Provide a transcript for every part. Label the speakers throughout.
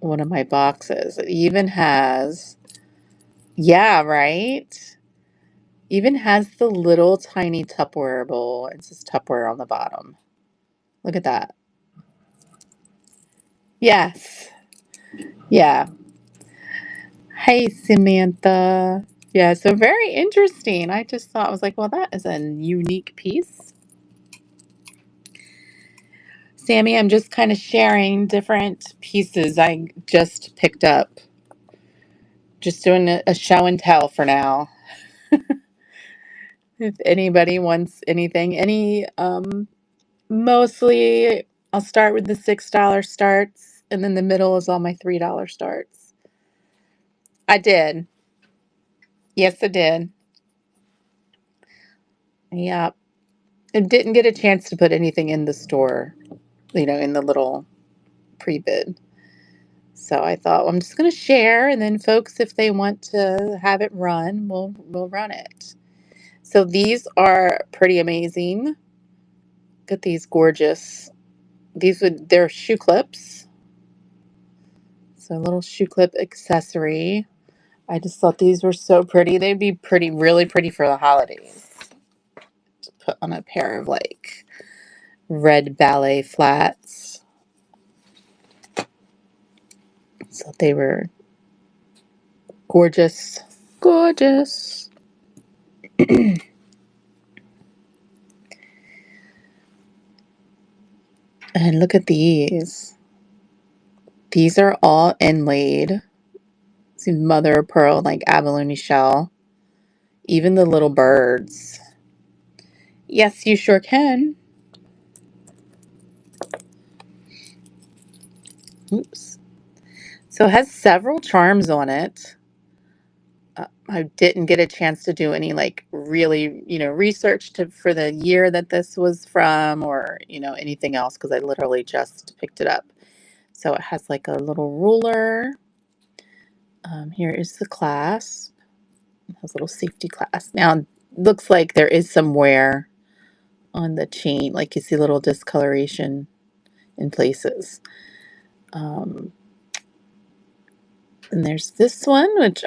Speaker 1: one of my boxes. It even has, yeah, right? Even has the little tiny Tupperware bowl. It says Tupperware on the bottom. Look at that. Yes. Yeah. Hey, Samantha. Yeah, so very interesting. I just thought, I was like, well, that is a unique piece. Sammy, I'm just kind of sharing different pieces I just picked up. Just doing a show and tell for now. If anybody wants anything, mostly I'll start with the $6 starts, and then the middle is all my $3 starts. I did. Yes, I did. Yeah. I didn't get a chance to put anything in the store, in the little pre-bid. So I thought, well, I'm just going to share, and then folks, if they want to have it run, we'll run it. So these are pretty amazing. Look at these gorgeous. They're shoe clips. So a little shoe clip accessory. I just thought these were so pretty. They'd be really pretty for the holidays. To put on a pair of like red ballet flats. So they were gorgeous. Gorgeous. And look at these. These are all inlaid. See, mother of pearl, like abalone shell. Even the little birds. Yes, you sure can. Oops. So it has several charms on it. I didn't get a chance to do any like really, research for the year that this was from or, anything else because I literally just picked it up. So it has like a little ruler. Here is the clasp. It has a little safety clasp. Now, looks like there is some wear on the chain, like you see little discoloration in places. Um, and there's this one, which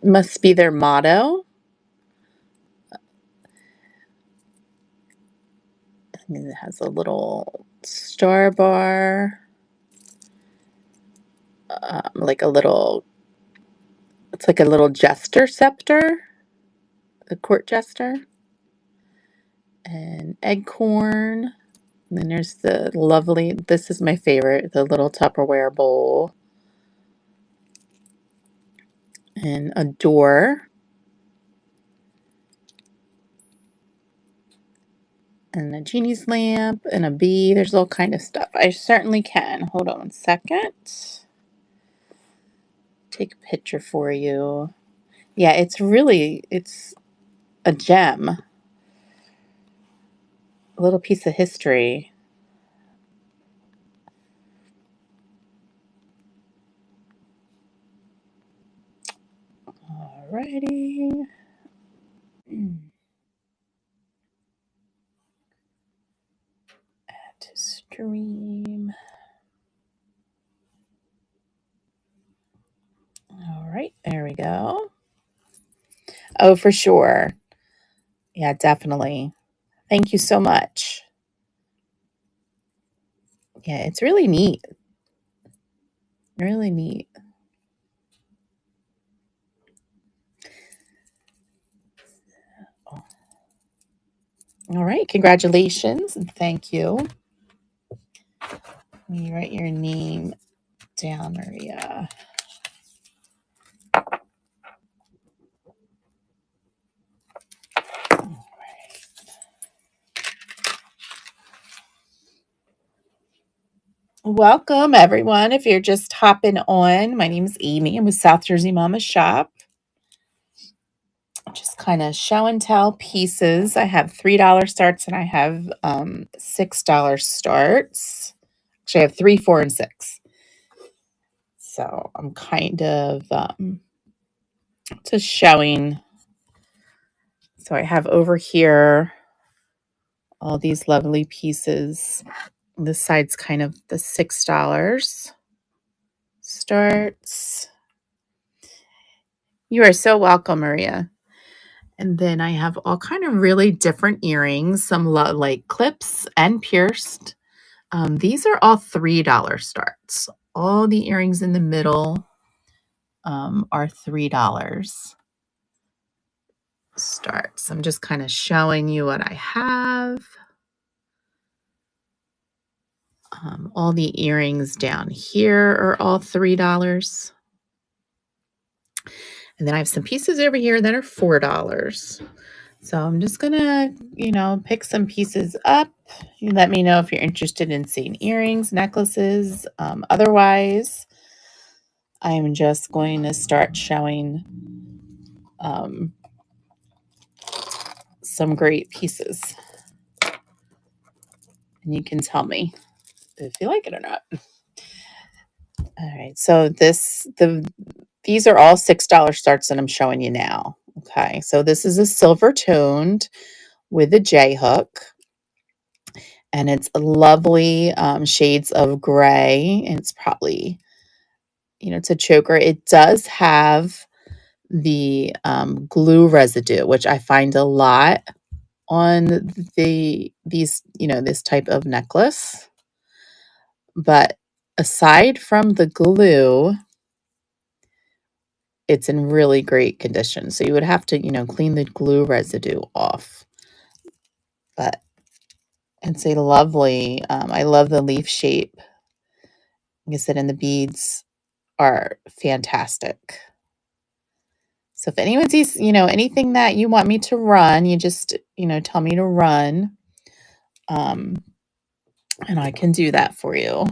Speaker 1: must be their motto. And it has a little star bar, it's like a little jester scepter, a court jester, and eggcorn. And then there's this is my favorite, the little Tupperware bowl, and a door, and a genie's lamp, and a bee. There's all kind of stuff. I certainly can. Hold on one second. Take a picture for you. Yeah, it's a gem. A little piece of history. Alrighty. Add to stream. All right, there we go. Oh, for sure. Yeah, definitely. Thank you so much. Yeah, it's really neat. Really neat. All right, congratulations and thank you. Let me write your name down, Maria. All right. Welcome, everyone. If you're just hopping on, my name is Amy. I'm with South Jersey Mama Shop. Just kind of show and tell pieces. I have $3 starts and I have $6 starts. Actually, I have 3, 4, and 6. So I'm kind of just showing. So I have over here all these lovely pieces. This side's kind of the $6. starts. You are so welcome, Maria. And then I have all kind of really different earrings, some like clips and pierced. These are all $3 starts. All the earrings in the middle are $3 starts. I'm just kind of showing you what I have. All the earrings down here are all $3. And then I have some pieces over here that are $4. So I'm just going to, pick some pieces up. You let me know if you're interested in seeing earrings, necklaces. Otherwise, I'm just going to start showing some great pieces. And you can tell me if you like it or not. All right. So these are all $6 starts that I'm showing you now. Okay. So this is a silver toned with a J hook. And it's lovely shades of gray. And it's probably, it's a choker. It does have the glue residue, which I find a lot on this type of necklace. But aside from the glue, it's in really great condition. So you would have to, clean the glue residue off. But it's a lovely, I love the leaf shape. Like I said, and the beads are fantastic. So if anyone sees, anything that you want me to run, you just, tell me to run. And I can do that for you.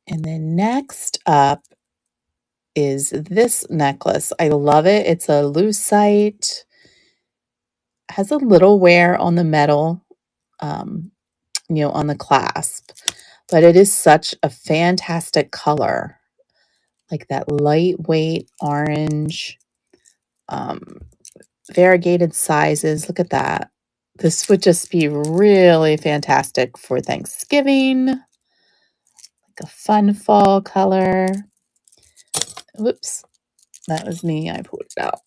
Speaker 1: And then next up is this necklace. I love it. It's a lucite. Has a little wear on the metal, on the clasp. But it is such a fantastic color. Like that lightweight orange, variegated sizes. Look at that. This would just be really fantastic for Thanksgiving. Like a fun fall color. Whoops. That was me. I pulled it out.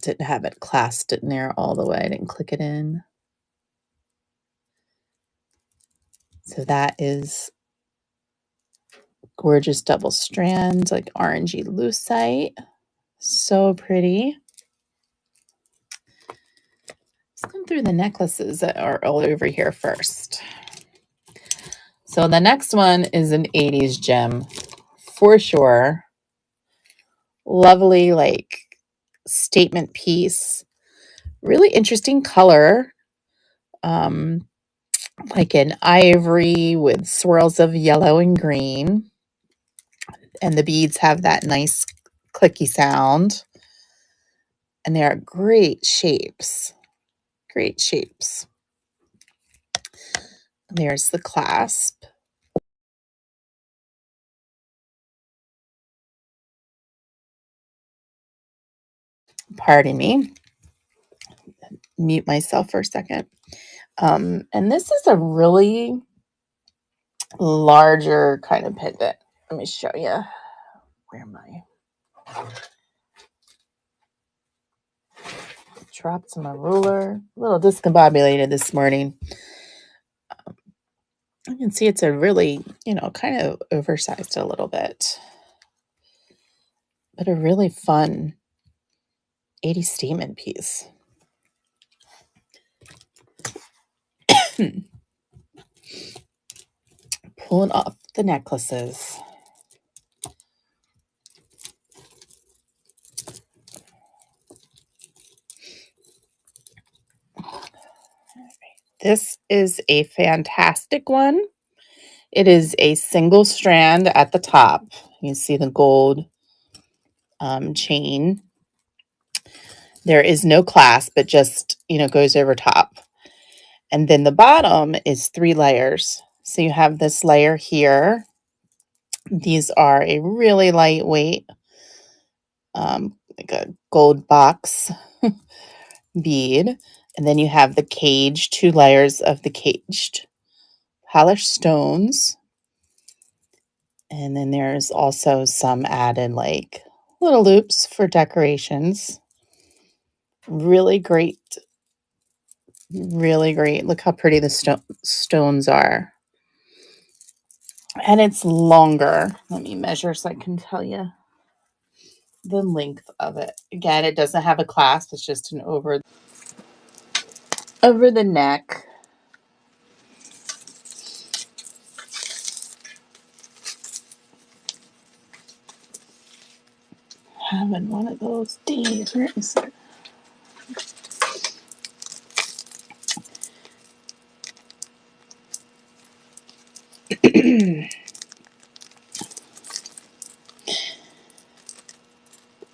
Speaker 1: Didn't have it clasped in there all the way. I didn't click it in. So that is gorgeous double strand, like orangey lucite. So pretty. Let's go through the necklaces that are all over here first. So the next one is an 80s gem for sure. Lovely, like statement piece. Really interesting color. Like an ivory with swirls of yellow and green. And the beads have that nice clicky sound. And they are great shapes. Great shapes. There's the clasp. Pardon me. Mute myself for a second. And this is a really larger kind of pendant. Let me show you. Where am I? Dropped my ruler. A little discombobulated this morning. You can see it's a really, kind of oversized a little bit. But a really fun 80s statement piece. Pulling off the necklaces. This is a fantastic one. It is a single strand at the top. You see the gold chain. There is no clasp, it just, goes over top. And then the bottom is 3 layers. So you have this layer here. These are a really lightweight, like a gold box bead. And then you have the cage, 2 layers of the caged polished stones. And then there's also some added like little loops for decorations. Really great. Really great. Look how pretty the stones are. And it's longer. Let me measure so I can tell you the length of it. Again, it doesn't have a clasp. It's just an over the neck. Having one of those days. Where is it?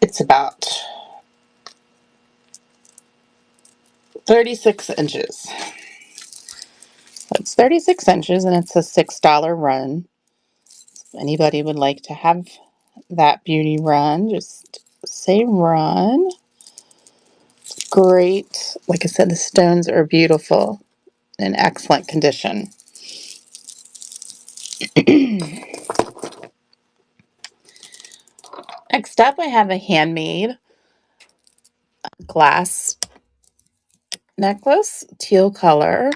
Speaker 1: It's about 36 inches. It's 36 inches and it's a $6 run. If anybody would like to have that beauty run, just say run. It's great. Like I said, the stones are beautiful, in excellent condition. Next up, I have a handmade glass necklace, teal color.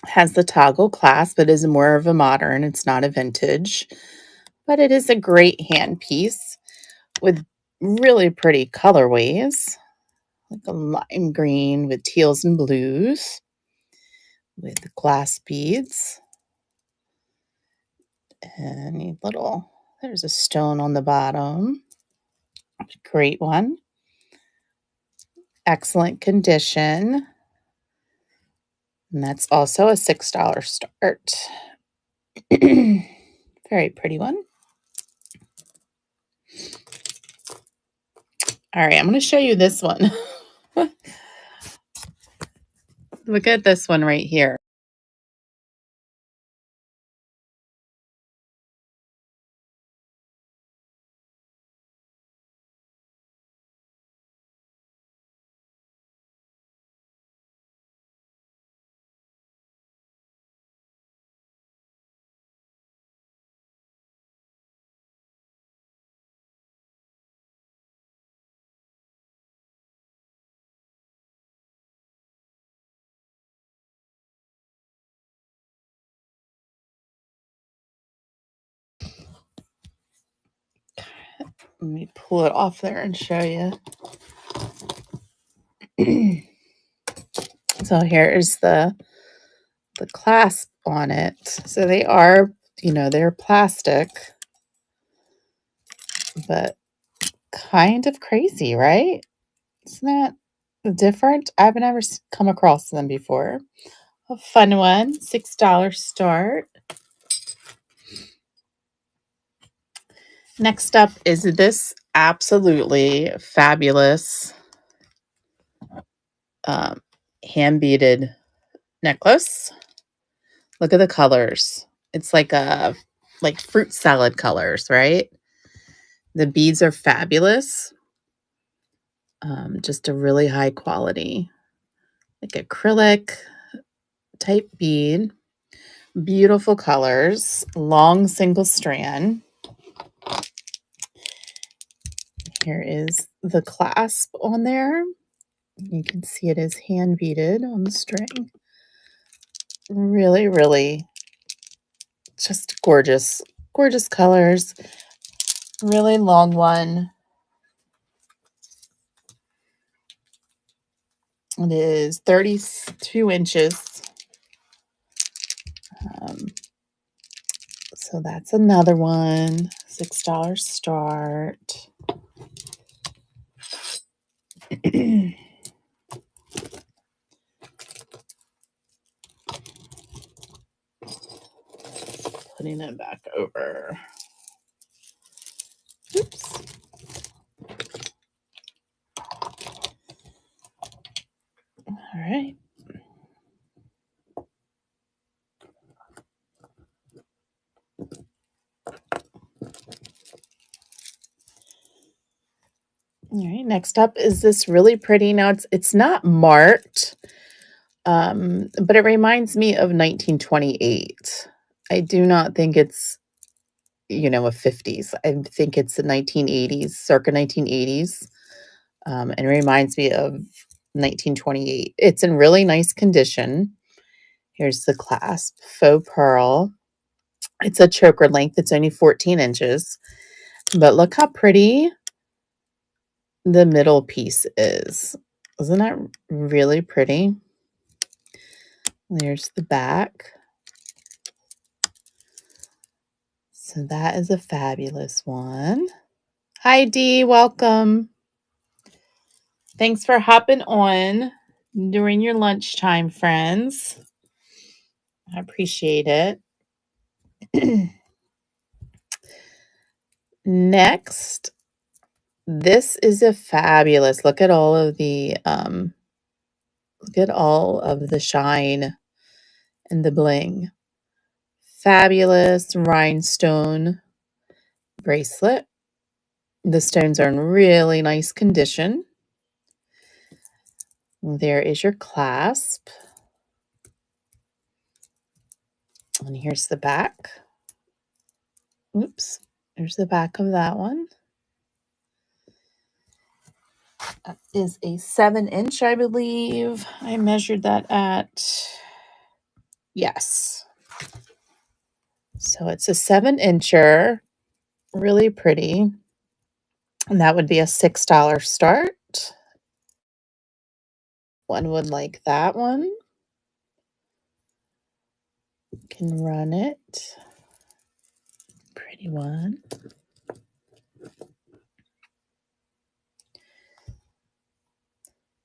Speaker 1: Has the toggle clasp. It is more of a modern. It's not a vintage, but it is a great hand piece with really pretty colorways, like a lime green with teals and blues with glass beads. And there's a stone on the bottom. Great one. Excellent condition. And that's also a $6 start. Very pretty one. All right, I'm going to show you this one. Look at this one right here. Let me pull it off there and show you. So here is the clasp on it. So they are, they're plastic, but kind of crazy, right? Isn't that different? I've never come across them before. A fun one, $6 start. Next up is this absolutely fabulous hand beaded necklace. Look at the colors. It's like fruit salad colors, right? The beads are fabulous. Just a really high quality, like acrylic type bead. Beautiful colors, long single strand. Here is the clasp on there. You can see it is hand beaded on the string. Really, really just gorgeous, gorgeous colors. Really long one. It is 32 inches. So that's another one. $6 start. Putting it back over. Oops. All right. All right, next up is this really pretty. Now it's not marked, but it reminds me of 1928. I do not think it's a 50s. I think it's the 1980s, circa 1980s. And it reminds me of 1928. It's in really nice condition. Here's the clasp, faux pearl. It's a choker length. It's only 14 inches. But look how pretty the middle piece is. Isn't that really pretty? There's the back. So that is a fabulous one. Hi, Dee. Welcome. Thanks for hopping on during your lunchtime, friends. I appreciate it. Next, this is a fabulous. Look at all of the shine and the bling. Fabulous rhinestone bracelet. The stones are in really nice condition. There is your clasp. And here's the back. Oops. There's the back of that one. That is a 7-inch, I believe. I measured that at, yes. So it's a 7-incher, really pretty. And that would be a $6 start. One would like that one. You can run it. Pretty one.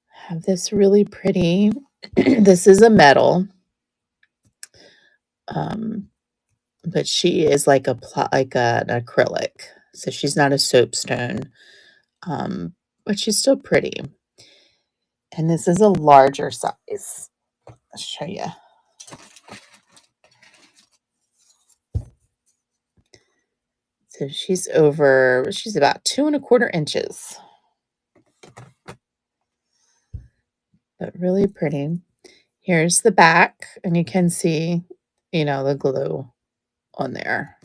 Speaker 1: Have this really pretty. This is a metal. But she is like an acrylic. So she's not a soapstone. But she's still pretty. And this is a larger size. I'll show you. So she's about 2¼ inches. But really pretty. Here's the back, and you can see, the glue on there.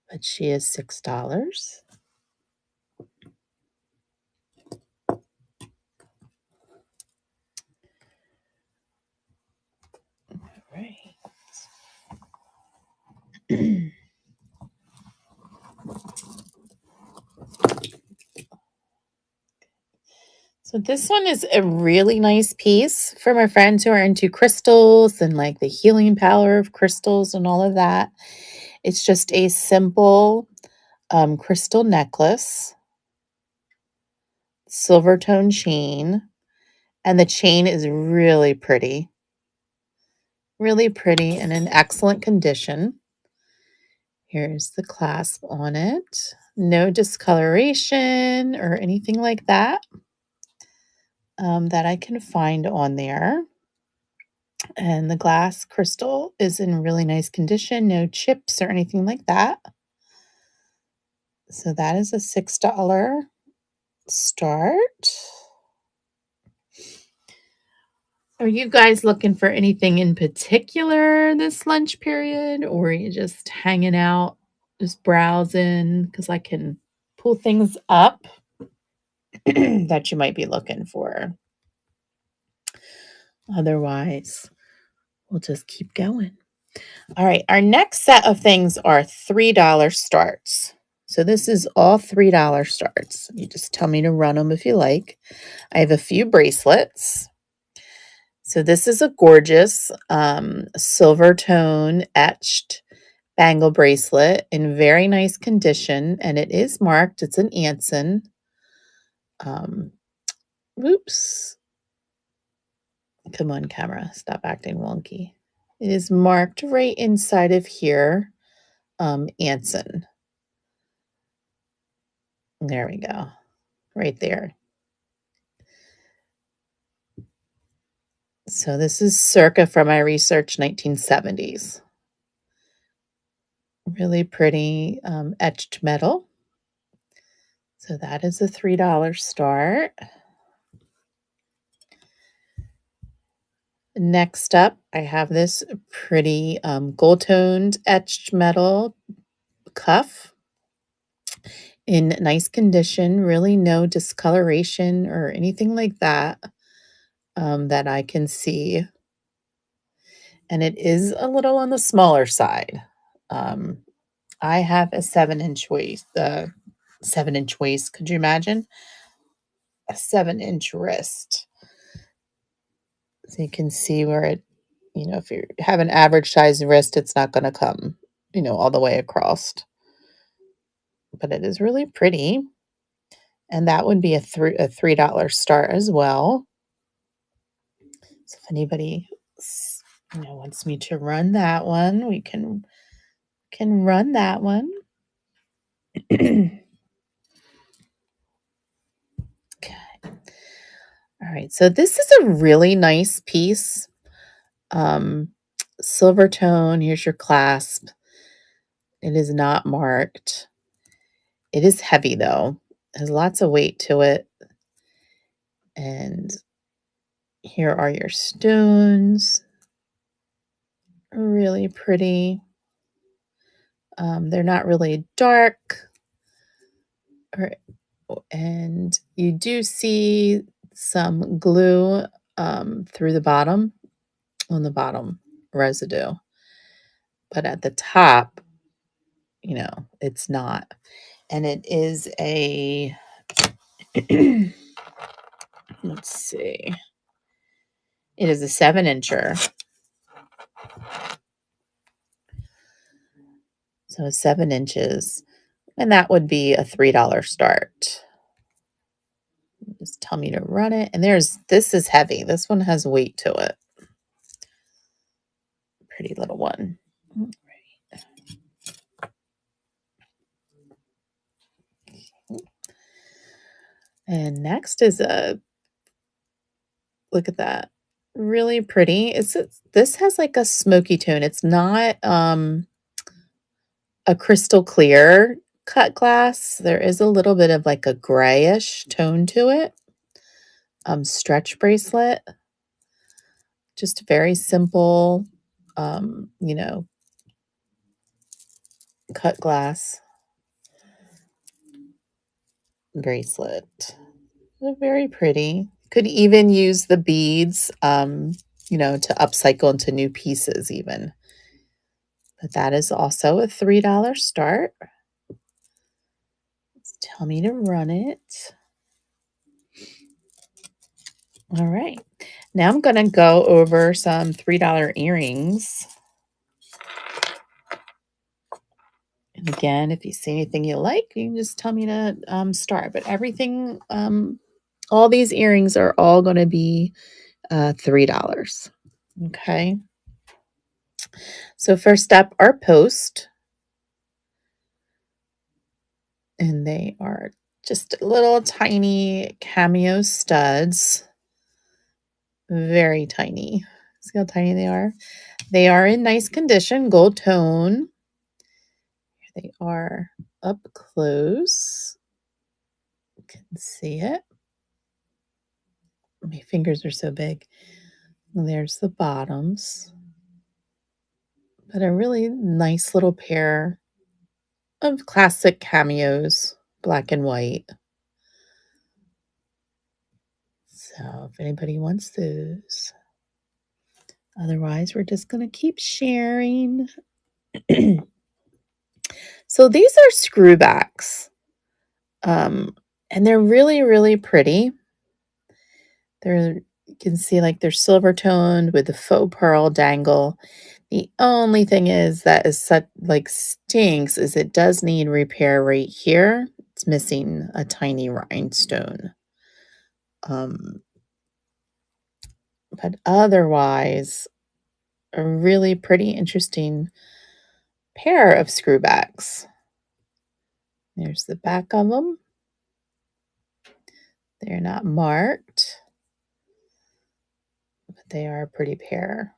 Speaker 1: But she is $6. All right. So this one is a really nice piece for my friends who are into crystals and like the healing power of crystals and all of that. It's just a simple crystal necklace, silver tone chain, and the chain is really pretty and in excellent condition. Here's the clasp on it. No discoloration or anything like that that I can find on there. And the glass crystal is in really nice condition. No chips or anything like that. So that is a $6 start. Are you guys looking for anything in particular this lunch period, or are you just hanging out, just browsing? Because I can pull things up that you might be looking for. Otherwise, we'll just keep going. All right, our next set of things are $3 starts. So this is all $3 starts. You just tell me to run them if you like. I have a few bracelets. So this is a gorgeous silver tone etched bangle bracelet in very nice condition, and it is marked. It's an Anson. Oops. Come on, camera. Stop acting wonky. It is marked right inside of here, Anson. There we go. Right there. So this is circa, from my research, 1970s. Really pretty etched metal. So that is a $3 start. Next up, I have this pretty gold-toned etched metal cuff in nice condition, really no discoloration or anything like that that I can see. And it is a little on the smaller side. Um, I have a 7-inch waist, 7-inch waist. Could you imagine? A 7-inch wrist. So you can see where it, if you have an average size wrist, it's not going to come, all the way across. But it is really pretty. And that would be a $3 start as well. So if anybody wants me to run that one, we can run that one. Okay. All right. So this is a really nice piece. Um, silver tone. Here's your clasp. It is not marked. It is heavy though. It has lots of weight to it. And here are your stones. Really pretty. They're not really dark. And you do see some glue through the bottom, on the bottom residue. But at the top, it's not. And it is a, let's see, it is a 7-incher. So 7 inches. And that would be a $3 start. Just tell me to run it. And this is heavy. This one has weight to it. Pretty little one. And next is look at that. Really pretty. This has like a smoky tone. It's not a crystal clear cut glass. There is a little bit of like a grayish tone to it. Stretch bracelet. Just very simple, cut glass bracelet. They're very pretty. Could even use the beads, to upcycle into new pieces even. But that is also a $3 start. Tell me to run it. All right. Now I'm going to go over some $3 earrings. And again, if you see anything you like, you can just tell me to start. But everything, all these earrings are all going to be $3. Okay. So first up are post. And they are just little tiny cameo studs. Very tiny. See how tiny they are? They are in nice condition, gold tone. Here they are up close. You can see it. My fingers are so big. And there's the bottoms. But a really nice little pair of classic cameos, black and white. So if anybody wants those. Otherwise, we're just going to keep sharing. So these are screwbacks. And they're really, really pretty. You can see like they're silver toned with the faux pearl dangle. The only thing is that is such like stinks is it does need repair right here. It's missing a tiny rhinestone. But otherwise, a really pretty interesting pair of screwbacks. There's the back of them. They're not marked, but they are a pretty pair.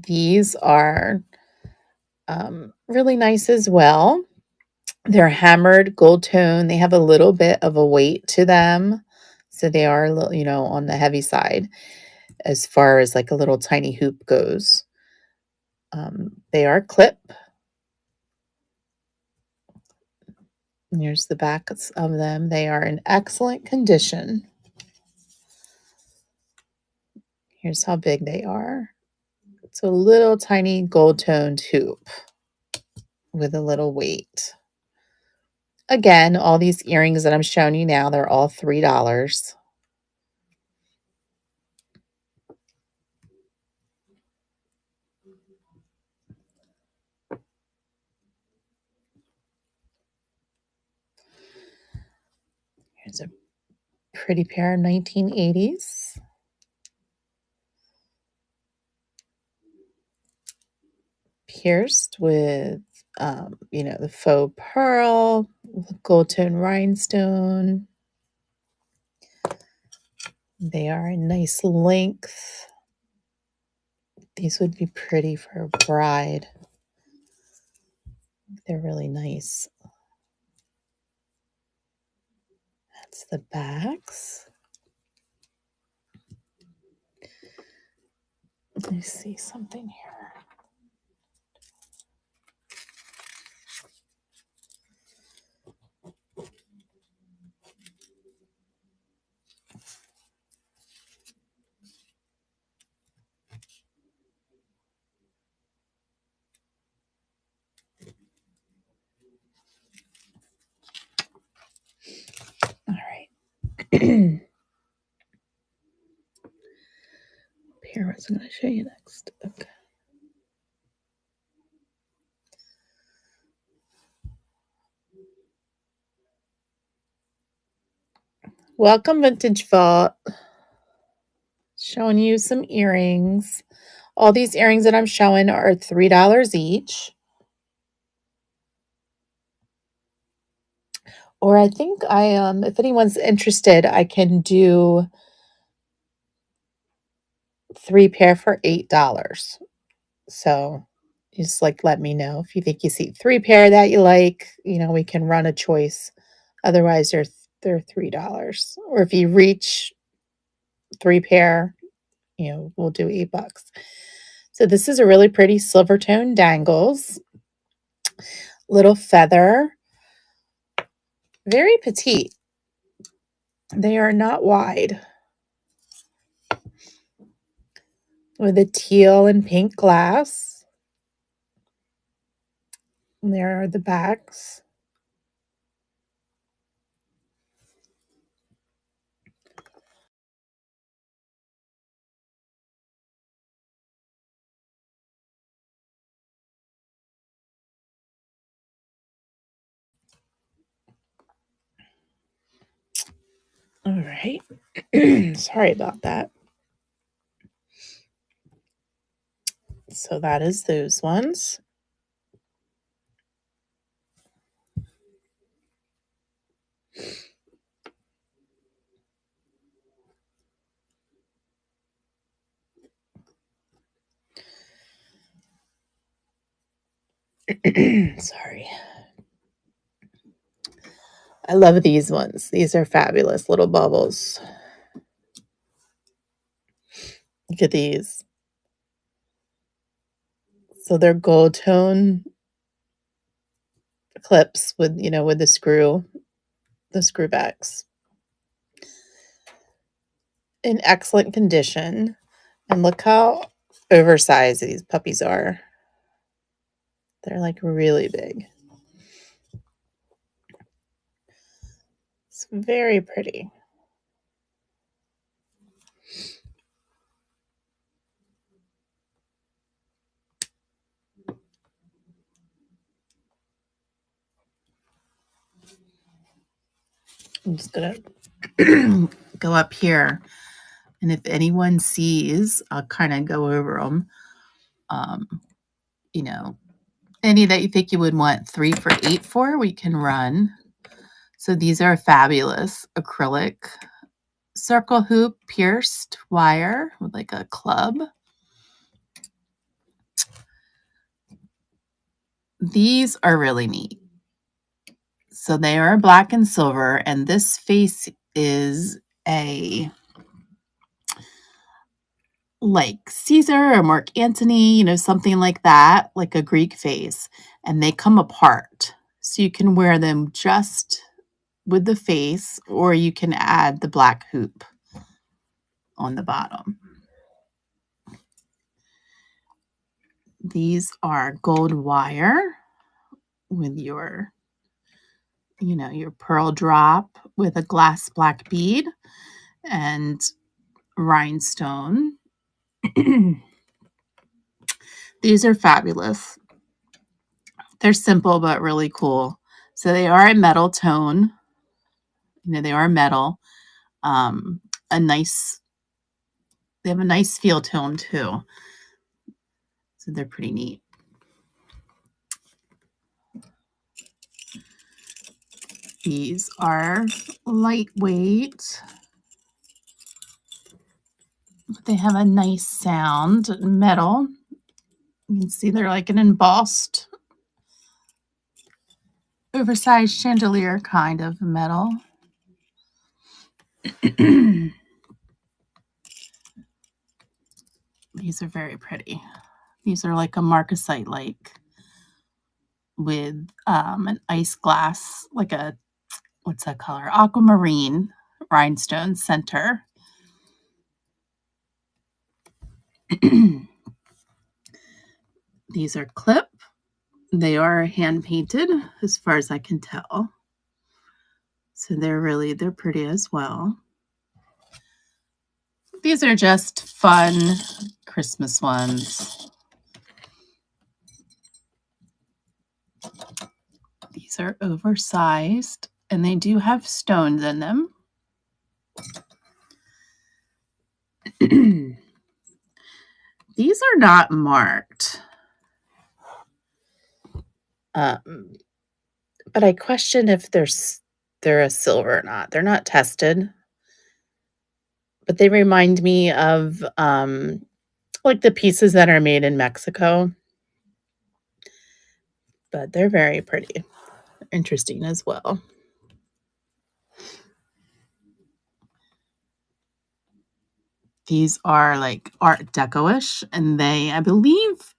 Speaker 1: These are really nice as well. They're hammered gold tone. They have a little bit of a weight to them. So they are a little, on the heavy side as far as like a little tiny hoop goes. They are clip. Here's the backs of them. They are in excellent condition. Here's how big they are. It's a little tiny gold toned hoop with a little weight. Again, all these earrings that I'm showing you now, they're all $3. Here's a pretty pair of 1980s. Pierced with, the faux pearl, gold tone rhinestone. They are a nice length. These would be pretty for a bride. They're really nice. That's the backs. Let me see something here. All right. Here, what I'm going to show you next. Okay. Welcome, Vintage Vault. Showing you some earrings. All these earrings that I'm showing are $3 each. Or I think if anyone's interested, I can do 3 pair for $8. So just like let me know if you think you see 3 pair that you like. We can run a choice. Otherwise, they're $3. Or if you reach 3 pair, we'll do $8. So this is a really pretty silver tone dangles. Little feather. Very petite. They are not wide. With a teal and pink glass. And there are the backs. All right. Sorry about that. So that is those ones. Sorry. I love these ones. These are fabulous little bubbles. Look at these. So they're gold tone clips with, with the screw backs. In excellent condition. And look how oversized these puppies are. They're like really big. It's very pretty. I'm just going to go up here. And if anyone sees, I'll kind of go over them. Any that you think you would want 3 for $8 for, we can run. So these are fabulous acrylic circle hoop pierced wire with like a club. These are really neat. So they are black and silver, and this face is a like Caesar or Mark Antony, something like that, like a Greek face, and they come apart. So you can wear them just with the face, or you can add the black hoop on the bottom. These are gold wire with your pearl drop with a glass black bead and rhinestone. These are fabulous. They're simple but really cool. So they are a metal tone. They are metal. Um, a nice, they have a nice feel to them too. So they're pretty neat. These are lightweight. They have a nice sound, metal. You can see they're like an embossed, oversized chandelier kind of metal. These are very pretty. These are like a marcasite like with an ice glass, like a, what's that color? Aquamarine rhinestone center. These are clip. They are hand painted as far as I can tell. So they're pretty as well. These are just fun Christmas ones. These are oversized and they do have stones in them. These are not marked. But I question if they're a silver or not. They're not tested. But they remind me of like the pieces that are made in Mexico. But they're very pretty. Interesting as well. These are like Art Deco-ish, and I believe,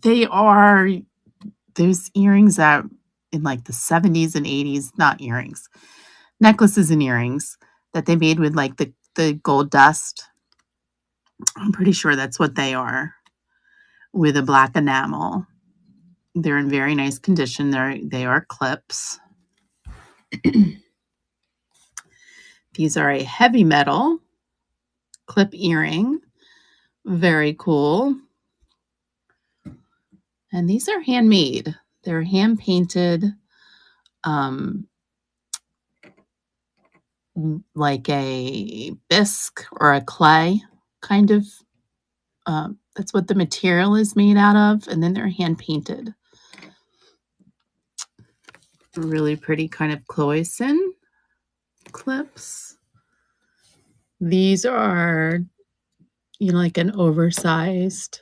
Speaker 1: they are those earrings that in like the 70s and 80s, not earrings, necklaces and earrings that they made with like the gold dust. I'm pretty sure that's what they are, with a black enamel. They're in very nice condition. They are clips. These are a heavy metal clip earring. Very cool. And these are handmade. They're hand painted, like a bisque or a clay kind of. That's what the material is made out of. And then they're hand painted. Really pretty kind of cloisonne clips. These are, like an oversized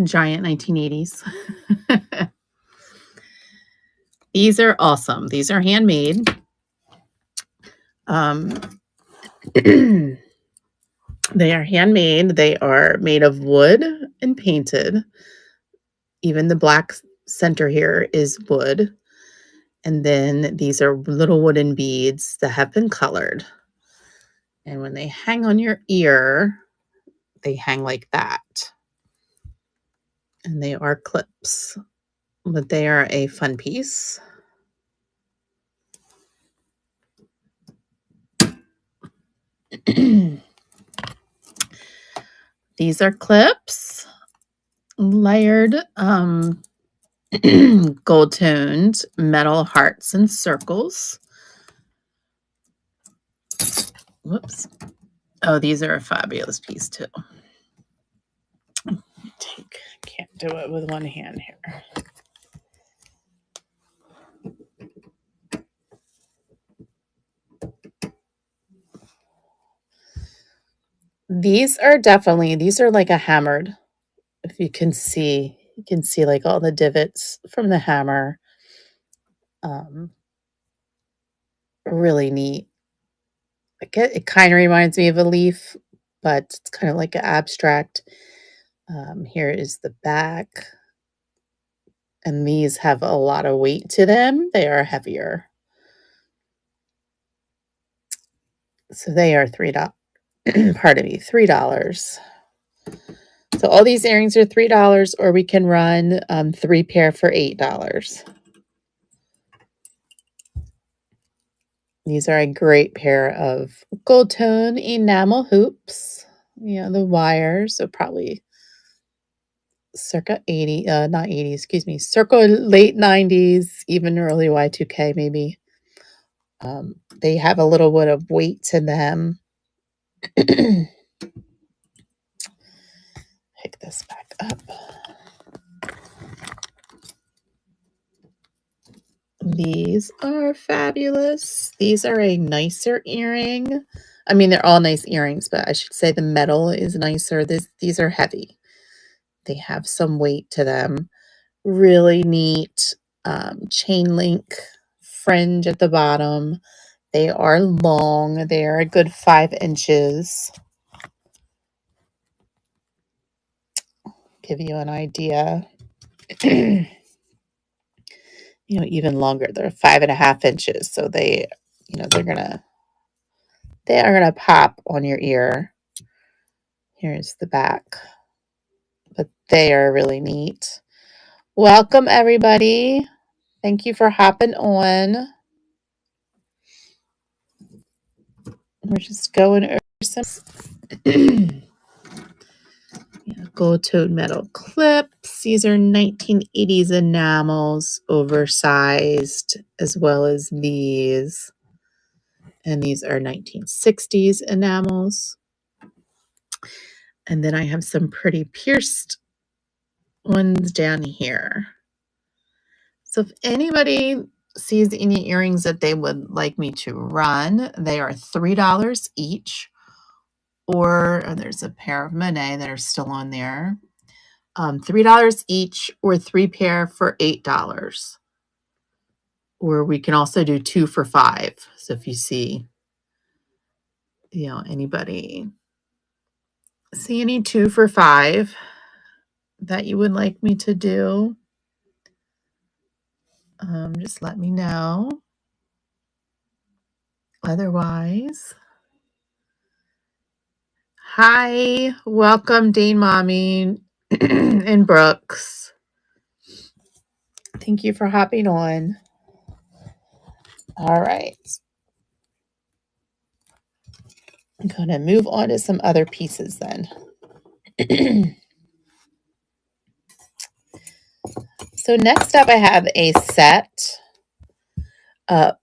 Speaker 1: giant 1980s. These are awesome. These are handmade. They are handmade. They are made of wood and painted. Even the black center here is wood. And then these are little wooden beads that have been colored. And when they hang on your ear, they hang like that. And they are clips, but they are a fun piece. These are clips, layered, gold toned metal hearts and circles. Whoops. Oh, these are a fabulous piece too. Can't do it with one hand here. These are like a hammered if you can see like all the divots from the hammer. Um, really neat. It kind of reminds me of a leaf, but it's kind of like an abstract. Here is the back, and these have a lot of weight to them. They are heavier. So they are $3. Pardon me, $3. So all these earrings are $3, or we can run 3 pair for $8. These are a great pair of gold tone enamel hoops. You know, the wires, so probably circa 80, not 80, excuse me, circa late 90s, even early Y2K maybe. They have a little bit of weight to them. Pick this back up. These are fabulous. These are a nicer earring. I mean, they're all nice earrings, but I should say the metal is nicer. These are heavy. They have some weight to them. Really neat chain link fringe at the bottom. They are long. They are a good 5 inches. Give you an idea. You know, even longer. They're 5.5 inches. So they, you know, they are gonna pop on your ear. Here's the back. But they are really neat. Welcome, everybody. Thank you for hopping on. We're just going over some gold-toed metal clips. These are 1980s enamels, oversized, as well as these. And these are 1960s enamels. And then I have some pretty pierced ones down here. So if anybody sees any earrings that they would like me to run, they are $3 each. Or there's a pair of Monet that are still on there. $3 each, or 3 pair for $8. Or we can also do 2 for $5. So if you see, you know, anybody see any 2 for $5 that you would like me to do, just let me know. Otherwise, hi, welcome Dane Mommy and Brooks. Thank you for hopping on. All right. I'm going to move on to some other pieces then. So next up, I have a set of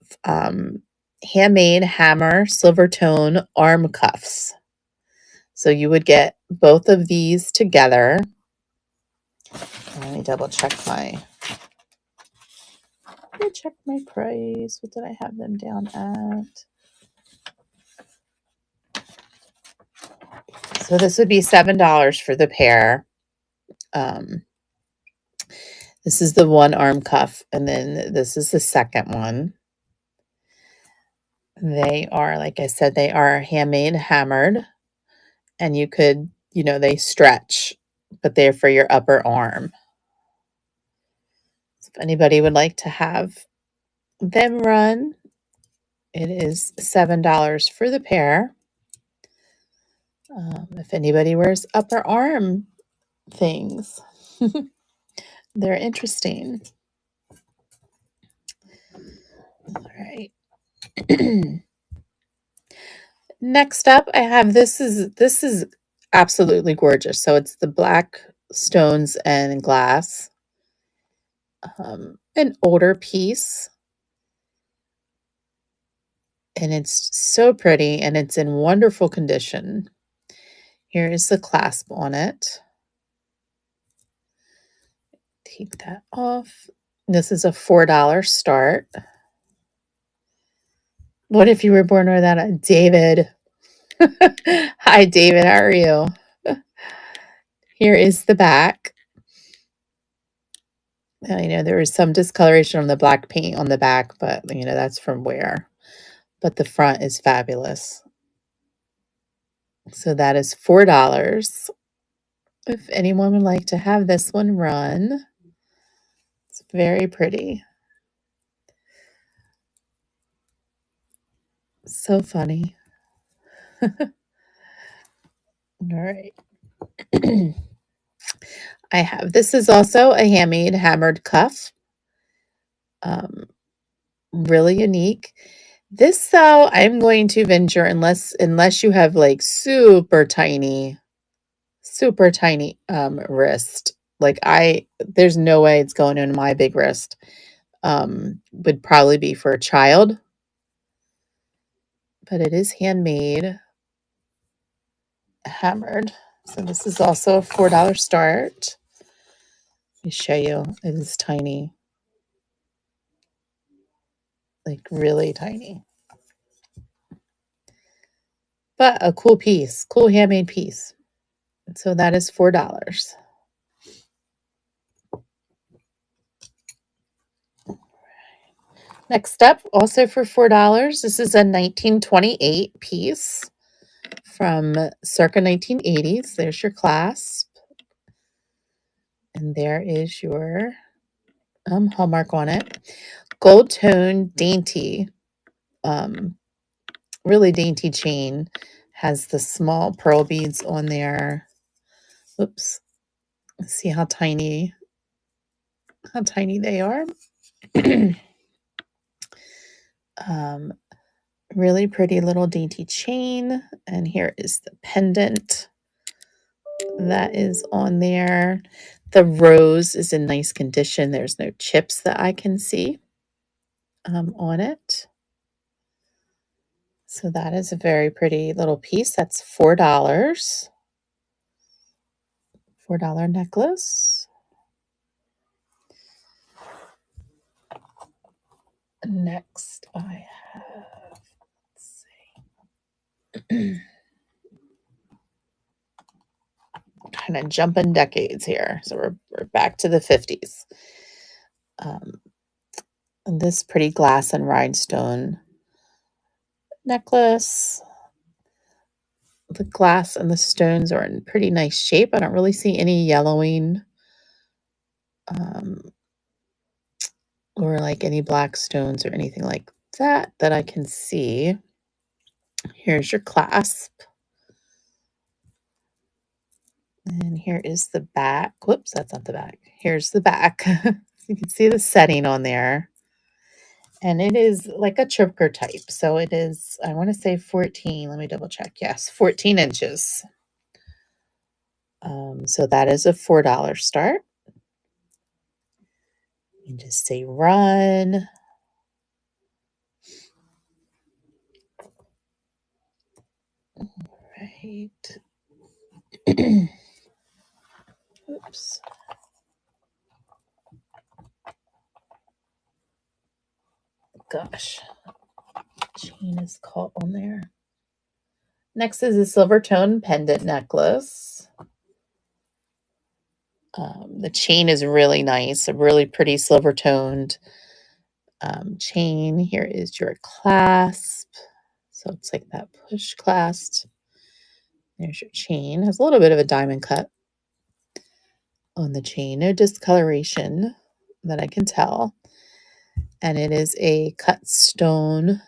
Speaker 1: handmade hammer silver tone arm cuffs. So you would get both of these together. Let me double check my price. What did I have them down at? So this would be $7 for the pair. This is the one arm cuff, and then this is the second one. They are, like I said, they are handmade hammered, and you could, you know, they stretch, but they're for your upper arm. So if anybody would like to have them run, it is $7 for the pair. If anybody wears upper arm things, they're interesting. All right. Next up, I have this is absolutely gorgeous. So it's the black stones and glass, an older piece, and it's so pretty and it's in wonderful condition. Here is the clasp on it. Take that off. This is a $4 start. What if you were born without a David? Hi, David. How are you? Here is the back. I know there was some discoloration on the black paint on the back, but that's from wear. But the front is fabulous. So that is $4. If anyone would like to have this one run, it's very pretty. So funny. All right. I have, this is also a handmade hammered cuff. Really unique. This though, I'm going to venture unless you have like super tiny wrist. Like there's no way it's going in my big wrist. Would probably be for a child, but it is handmade, hammered. So this is also a $4 start. Let me show you. It is tiny, like really tiny, but a cool piece, cool handmade piece. So that is $4. Next up, also for $4, this is a 1928 piece from circa 1980s. There's your clasp. And there is your hallmark on it. Gold tone, dainty, really dainty chain. Has the small pearl beads on there. Oops. See how tiny they are. Really pretty little dainty chain. And here is the pendant that is on there. The rose is in nice condition. There's no chips that I can see on it. So that is a very pretty little piece. That's $4. $4 necklace. Next I have, let's see. Kind of jumping decades here. So we're back to the 50s. And this pretty glass and rhinestone necklace. The glass and the stones are in pretty nice shape. I don't really see any yellowing or like any black stones or anything like that I can see. Here's your clasp. And here is the back. Whoops, that's not the back. Here's the back. You can see the setting on there. And it is like a choker type. So it is, I want to say 14. Let me double check. Yes, 14 inches. So that is a $4 start. You just say run. Right. Oops. Gosh. Chain is caught on there. Next is a silver tone pendant necklace. The chain is really nice, a really pretty silver toned chain. Here is your clasp. So it's like that push clasp. There's your chain. Has a little bit of a diamond cut on the chain. No discoloration that I can tell. And it is a cut stone.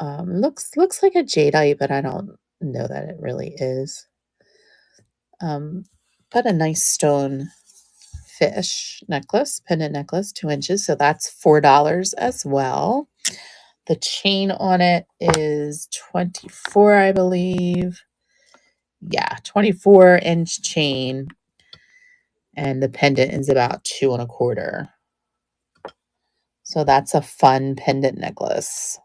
Speaker 1: Looks like a jadeite, but I don't know that it really is. But a nice stone fish necklace, pendant necklace, 2 inches. So that's $4 as well. The chain on it is 24, I believe. Yeah, 24-inch chain. And the pendant is about 2¼ So that's a fun pendant necklace.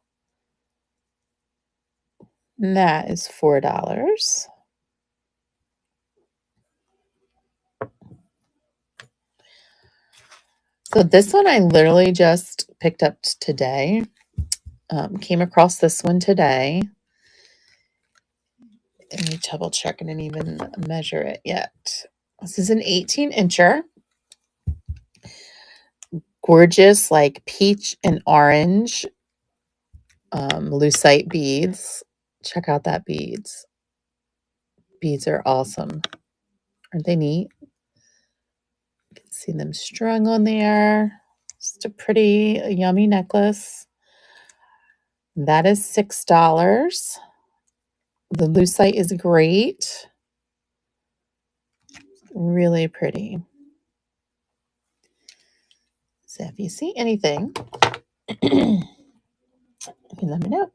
Speaker 1: And that is $4. So this one I literally just picked up today. Came across this one today. Let me double check. I didn't even measure it yet. This is an 18-incher. Gorgeous, like peach and orange lucite beads. Check out that beads. Beads are awesome. Aren't they neat? You can see them strung on there. Just a pretty, yummy necklace. That is $6. The lucite is great. Really pretty. So if you see anything, you can let me know.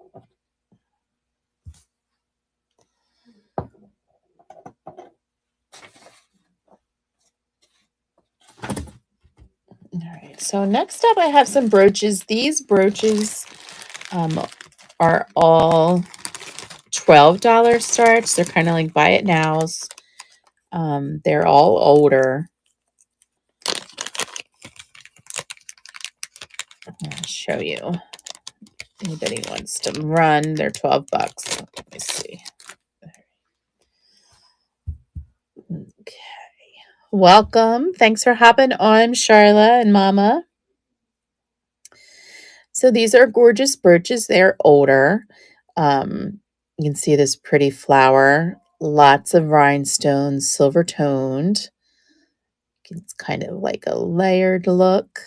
Speaker 1: All right, so next up I have some brooches. These brooches are all $12 starts. They're kind of like buy it nows. They're all older. I'll show you. Anybody wants to run, they're $12. Let me see. Okay. Welcome. Thanks for hopping on, Charla and Mama. So these are gorgeous brooches. They're older. You can see this pretty flower. Lots of rhinestones, silver toned. It's kind of like a layered look.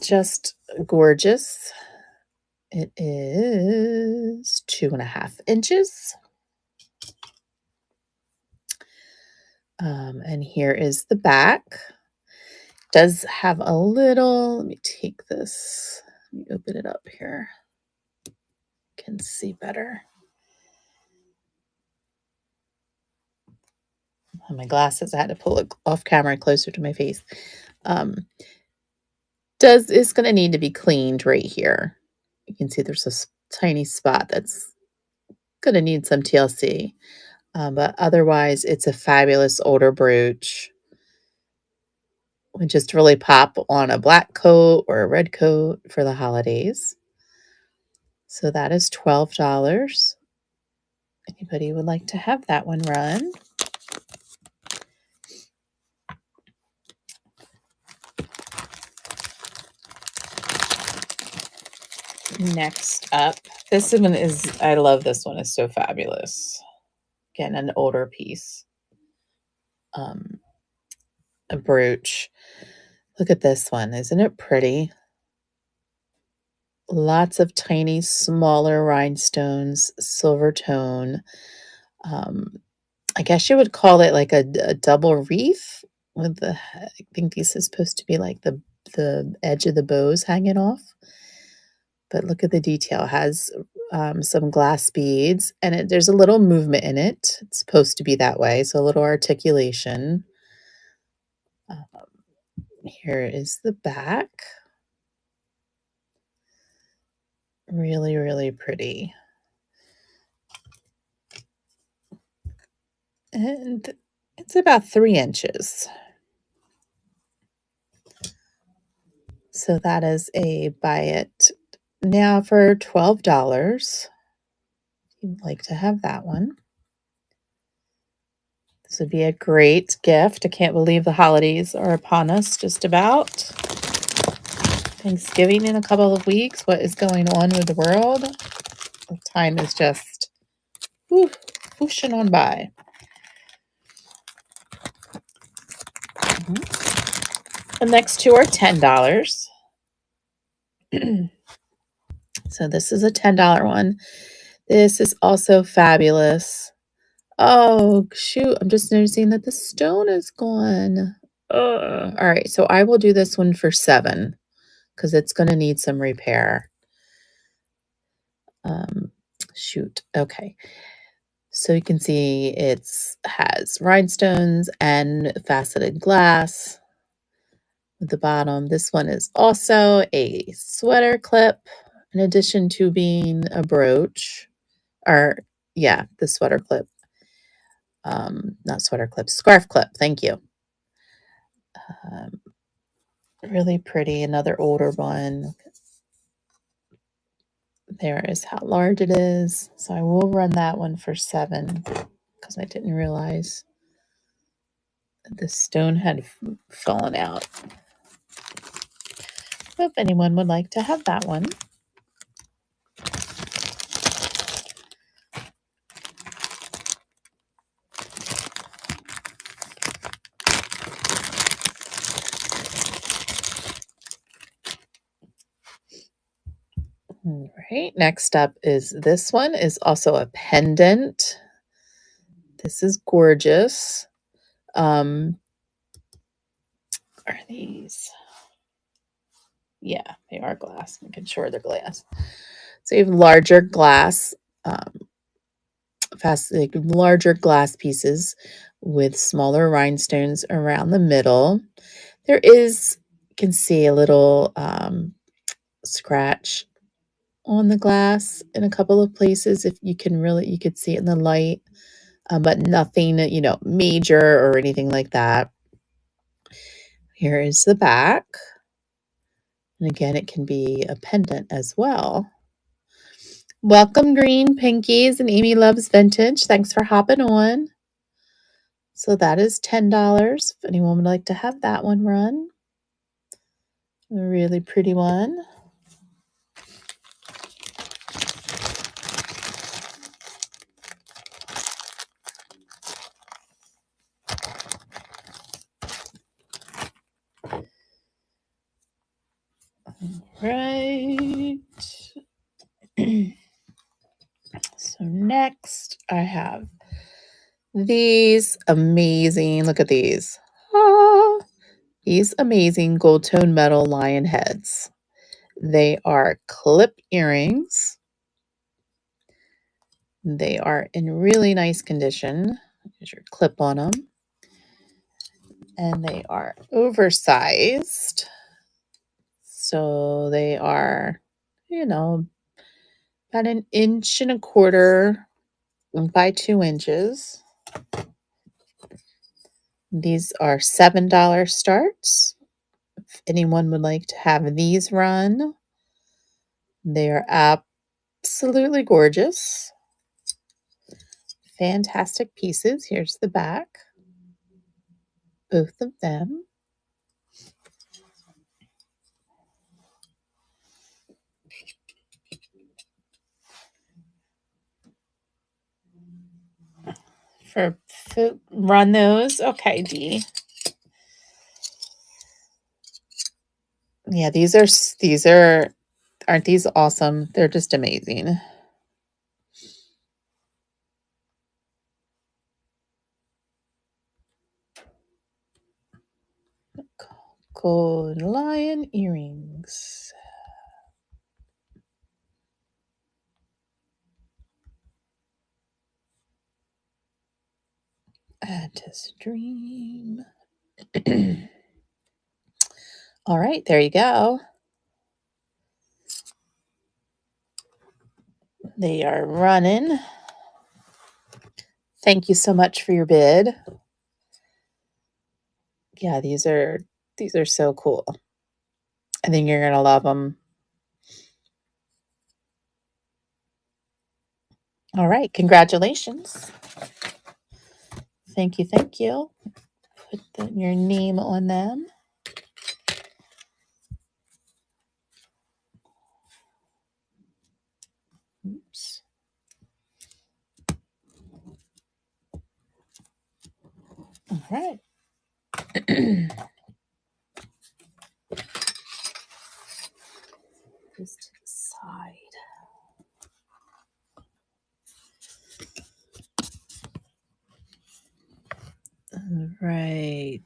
Speaker 1: Just gorgeous. It is 2.5 inches. And here is the back. Does have a little, let me take this, let me open it up here. Can see better. On my glasses, I had to pull it off camera closer to my face. It's going to need to be cleaned right here. You can see there's a tiny spot that's going to need some TLC. But otherwise, it's a fabulous older brooch. Would just really pop on a black coat or a red coat for the holidays. So that is $12. Anybody would like to have that one run? Next up, this one is, I love this one. It's so fabulous. Again, an older piece. A brooch. Look at this one. Isn't it pretty? Lots of tiny, smaller rhinestones, silver tone. I guess you would call it like a double wreath with the, I think this is supposed to be like the edge of the bows hanging off. But look at the detail. It has some glass beads, and there's a little movement in it. It's supposed to be that way, so a little articulation. Here is the back. Really, really pretty. And it's about 3 inches. So that is a buy it now for $12. You'd like to have that one. This would be a great gift. I can't believe the holidays are upon us just about. Thanksgiving in a couple of weeks. What is going on with the world? The time is just whooshing on by. The next two are $10. So this is a $10 one. This is also fabulous. Oh, shoot. I'm just noticing that the stone is gone. All right. So I will do this one for $7 because it's going to need some repair. Shoot. Okay. So you can see it has rhinestones and faceted glass at the bottom. This one is also a sweater clip in addition to being a brooch. Or, yeah, the sweater clip. Not sweater clip, scarf clip. Thank you. Really pretty. Another older one. There is how large it is. So I will run that one for $7 because I didn't realize that the stone had fallen out. So if anyone would like to have that one. All right, next up is this one is also a pendant. This is gorgeous. Are these? Yeah, they are glass. Making sure they're glass. So you have larger glass, larger glass pieces with smaller rhinestones around the middle. There is, you can see a little scratch on the glass in a couple of places. If you can really, you could see it in the light, but nothing, major or anything like that. Here is the back. And again, it can be a pendant as well. Welcome, Green Pinkies and Amy Loves Vintage. Thanks for hopping on. So that is $10 if anyone would like to have that one run. A really pretty one. Right. So next I have these amazing, look at these. These amazing gold tone metal lion heads. They are clip earrings. They are in really nice condition. There's your clip on them. And they are oversized. So they are, about 1.25 inches by 2 inches. These are $7 starts. If anyone would like to have these run, they are absolutely gorgeous. Fantastic pieces. Here's the back. Both of them. For run those. Okay, Dee. Yeah, aren't these awesome? They're just amazing. Gold lion earrings. Add to stream. All right, there you go. They are running. Thank you so much for your bid. Yeah, these are so cool. I think you're gonna love them. All right, congratulations. Thank you, thank you. Put your name on them. Oops. All right. Just to the side. All right.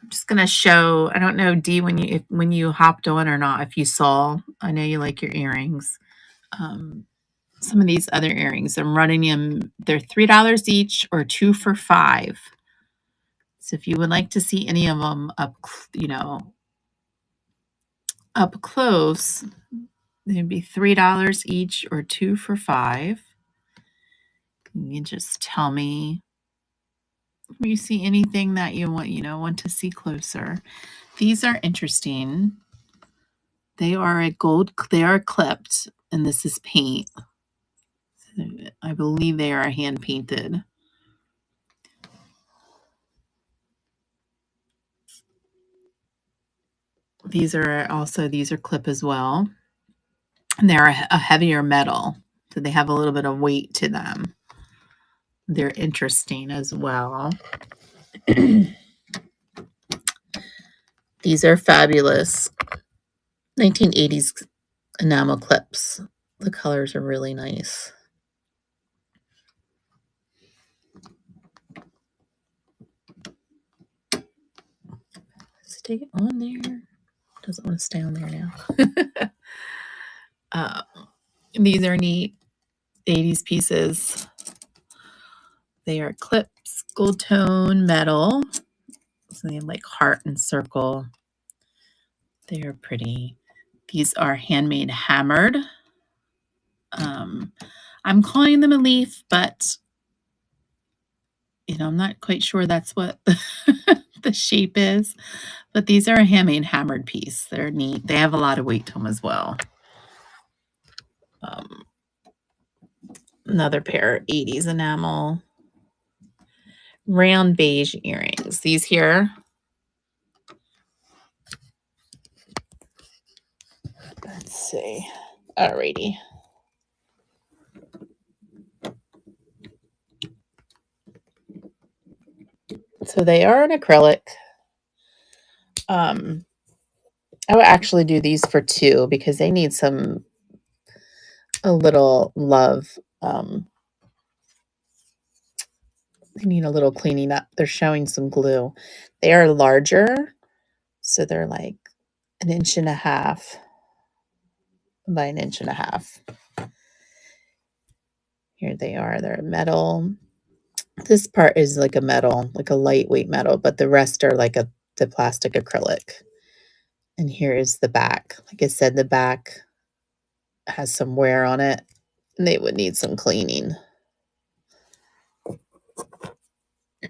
Speaker 1: I'm just gonna show. I don't know, Dee, when you hopped on or not. If you saw, I know you like your earrings. Some of these other earrings, I'm running them. They're $3 each or 2 for $5. So if you would like to see any of them up close, they'd be $3 each or 2 for $5. You can just tell me if you see anything that you want to see closer. These are interesting. They are clipped, and this is paint. I believe they are hand painted. These are clip as well. And they're a heavier metal. So they have a little bit of weight to them. They're interesting as well. These are fabulous 1980s enamel clips. The colors are really nice. Stay on there. Doesn't want to stay on there now. These are neat 80s pieces. They are clips, gold tone, metal. So they have like heart and circle. They are pretty. These are handmade hammered. I'm calling them a leaf, but I'm not quite sure that's what the shape is. But these are a handmade hammered piece. They're neat. They have a lot of weight to them as well. Another pair, 80s enamel. Round beige earrings. These here. Let's see. Alrighty. So they are an acrylic. I would actually do these for 2 because they need a little love. They need a little cleaning up. They're showing some glue. They are larger, so they're like 1.5 inches by 1.5 inches. Here they are. They're metal. This part is like a metal, like a lightweight metal, but the rest are like the plastic acrylic. And here is the back. Like I said, the back has some wear on it, and they would need some cleaning.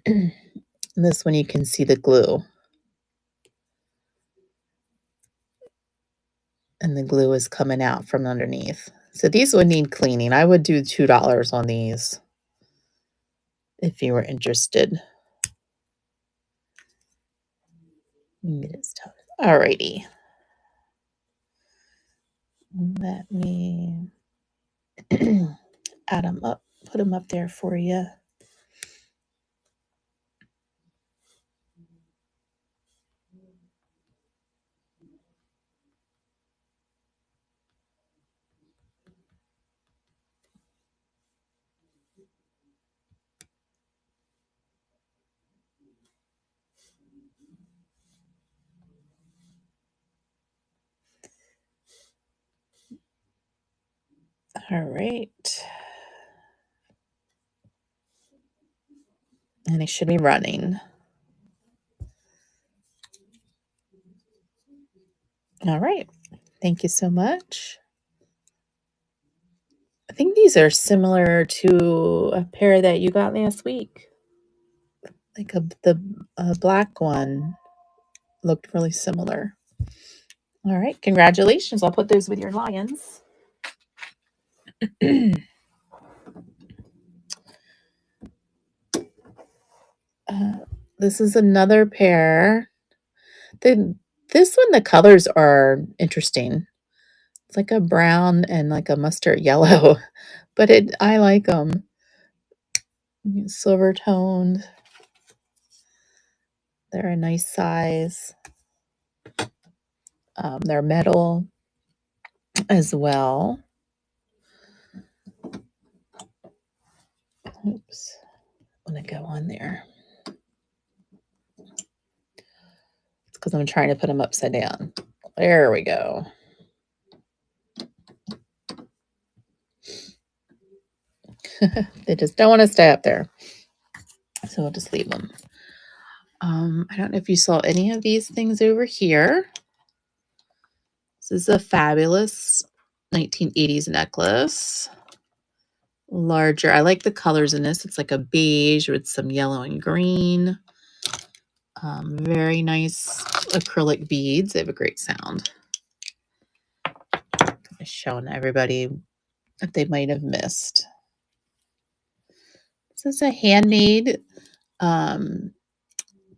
Speaker 1: And this one you can see the glue. And the glue is coming out from underneath. So these would need cleaning. I would do $2 on these if you were interested. Alrighty. Let me add them up, put them up there for you. All right. And it should be running. All right. Thank you so much. I think these are similar to a pair that you got last week. Like the black one looked really similar. All right. Congratulations. I'll put those with your lions. This is another pair. This one, the colors are interesting. It's like a brown and like a mustard yellow, but I like them. Silver toned. They're a nice size. They're metal as well. Oops. I'm going to go on there. It's because I'm trying to put them upside down. There we go. They just don't want to stay up there. So I'll just leave them. I don't know if you saw any of these things over here. This is a fabulous 1980s necklace. Larger. I like the colors in this. It's like a beige with some yellow and green. Very nice acrylic beads. They have a great sound. Just showing everybody if they might have missed. This is a handmade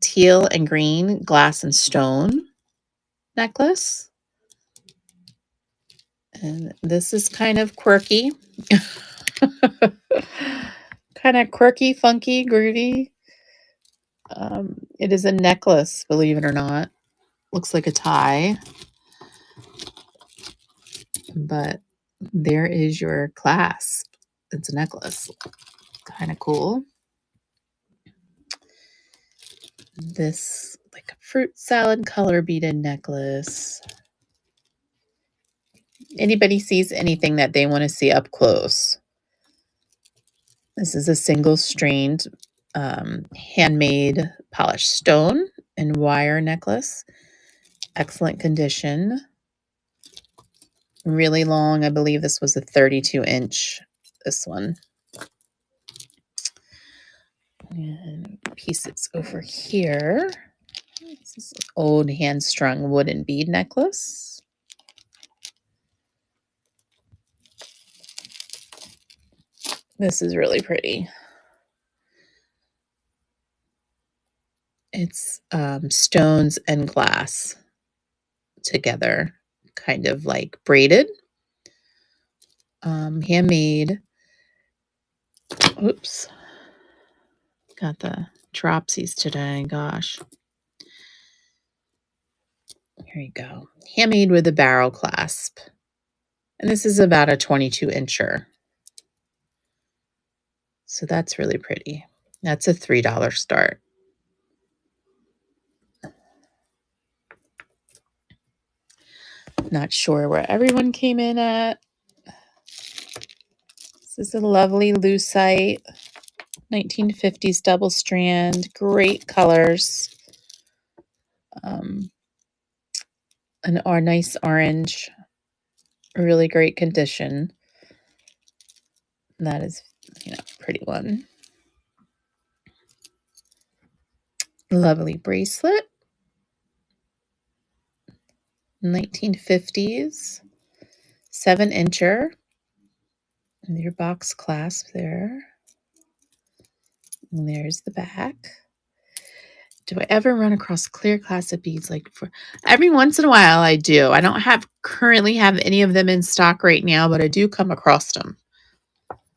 Speaker 1: teal and green glass and stone necklace. And this is kind of quirky. Kind of quirky, funky, groovy. It is a necklace, believe it or not. Looks like a tie. But there is your clasp. It's a necklace. Kind of cool. This like a fruit salad color beaded necklace. Anybody sees anything that they want to see up close. This is a single strained handmade polished stone and wire necklace. Excellent condition. Really long. I believe this was a 32-inch, this one. And pieces over here. This is an old hand-strung wooden bead necklace. This is really pretty. It's stones and glass together, kind of like braided. Handmade. Oops. Got the dropsies today. Gosh. Here you go. Handmade with a barrel clasp. And this is about a 22-incher. So that's really pretty. That's a $3 start. Not sure where everyone came in at. This is a lovely lucite, 1950s double strand, great colors. An nice orange, really great condition. That is, pretty one. Lovely bracelet, 1950s, 7-incher. And your box clasp there. And there's the back. Do I ever run across clear classic beads? Like for every once in a while I do. I don't currently have any of them in stock right now, but I do come across them.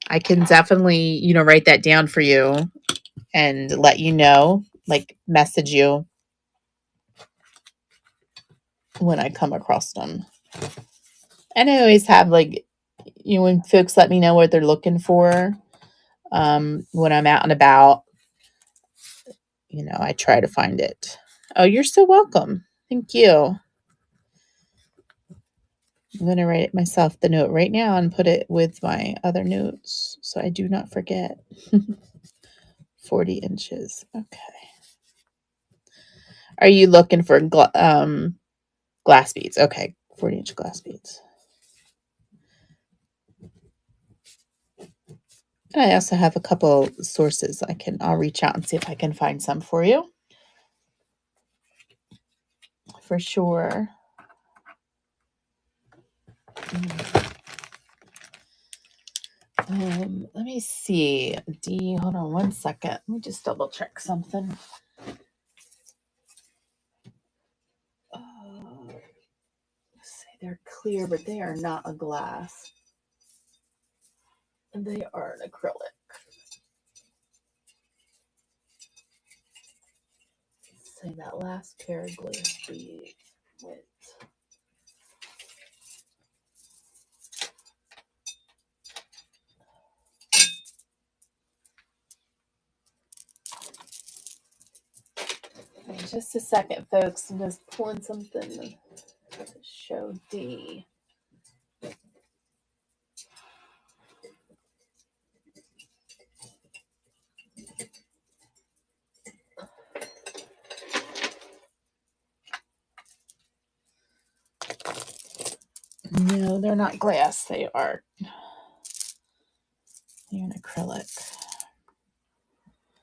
Speaker 1: I can definitely, write that down for you and let you know, like message you when I come across them. And I always have when folks let me know what they're looking for, when I'm out and about, I try to find it. Oh, you're so welcome. Thank you. I'm going to write myself the note right now and put it with my other notes so I do not forget. 40 inches. Okay. Are you looking for glass beads? Okay. 40-inch glass beads. And I also have a couple sources. I'll reach out and see if I can find some for you. For sure. Let me see. Hold on one second. Let me just double check something. Let's see, they're clear, but they are not a glass. They are an acrylic. Let's see, that last pair of glass beads went. Just a second, folks. I'm just pulling something to show D. No, they're not glass. They're an acrylic.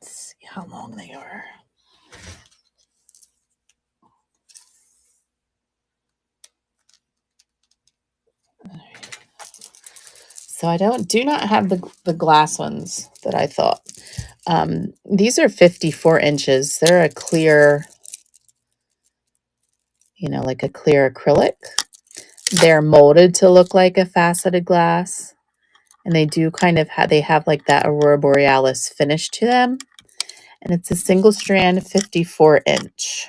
Speaker 1: Let's see how long they are. So I do not have the glass ones that I thought. These are 54 inches. They're a clear. like a clear acrylic. They're molded to look like a faceted glass. And they do kind of have like that Aurora Borealis finish to them. And it's a single strand 54-inch.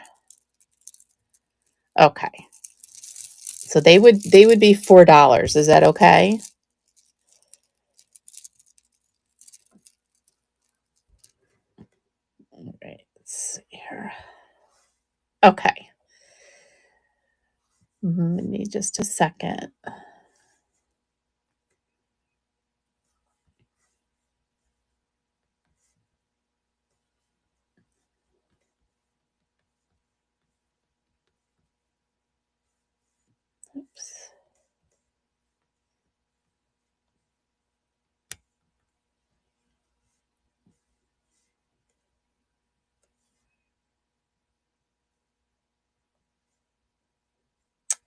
Speaker 1: Okay. So they would be $4. Is that okay? All right, let's see here. Okay. Give me just a second. Oops.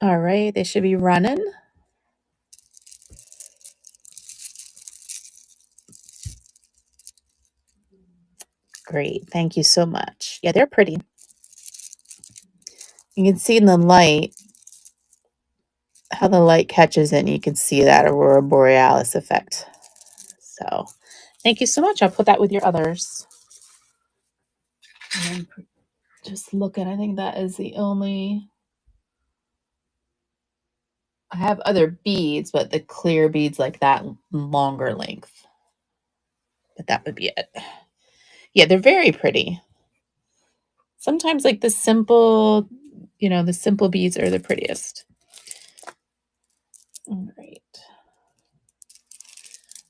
Speaker 1: All right, they should be running. Great, thank you so much. Yeah, they're pretty. You can see in the light how the light catches it, and you can see that Aurora Borealis effect. So thank you so much. I'll put that with your others. And just looking, I think that is the only... I have other beads, but the clear beads like that longer length. But that would be it. Yeah, they're very pretty. Sometimes like the simple beads are the prettiest. All right.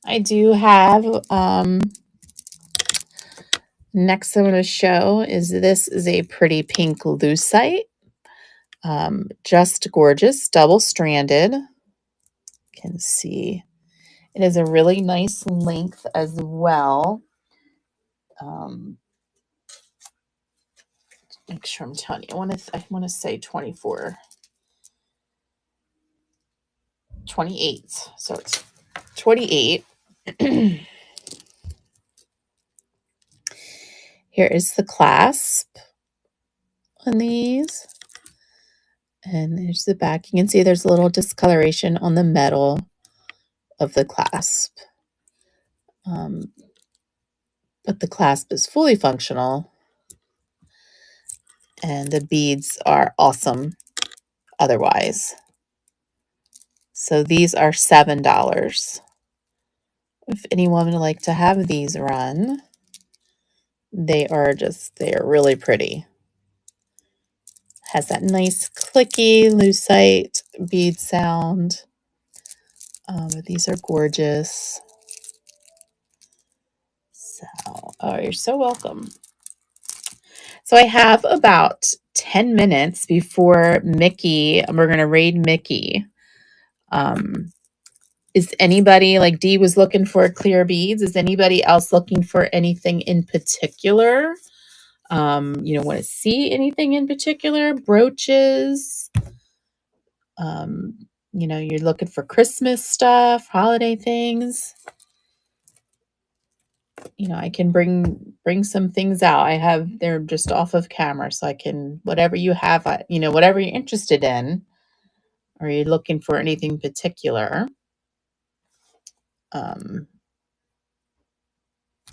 Speaker 1: I do have, next I'm going to show this is a pretty pink lucite. Just gorgeous, double-stranded. You can see it is a really nice length as well. Make sure I'm telling you. I want to say 24, 28. So it's 28. Here is the clasp on these. And there's the back. You can see there's a little discoloration on the metal of the clasp. But the clasp is fully functional. And the beads are awesome otherwise. So these are $7. If anyone would like to have these run, they are really pretty. Has that nice clicky lucite bead sound. These are gorgeous. So, oh, you're so welcome. So I have about 10 minutes before Mickey, we're going to raid Mickey. Is anybody, like Dee was looking for clear beads, is anybody else looking for anything in particular? Want to see anything in particular? Brooches? You're looking for Christmas stuff, holiday things. I can bring some things out. They're just off of camera, so I can, whatever you have, whatever you're interested in, or you're looking for anything particular.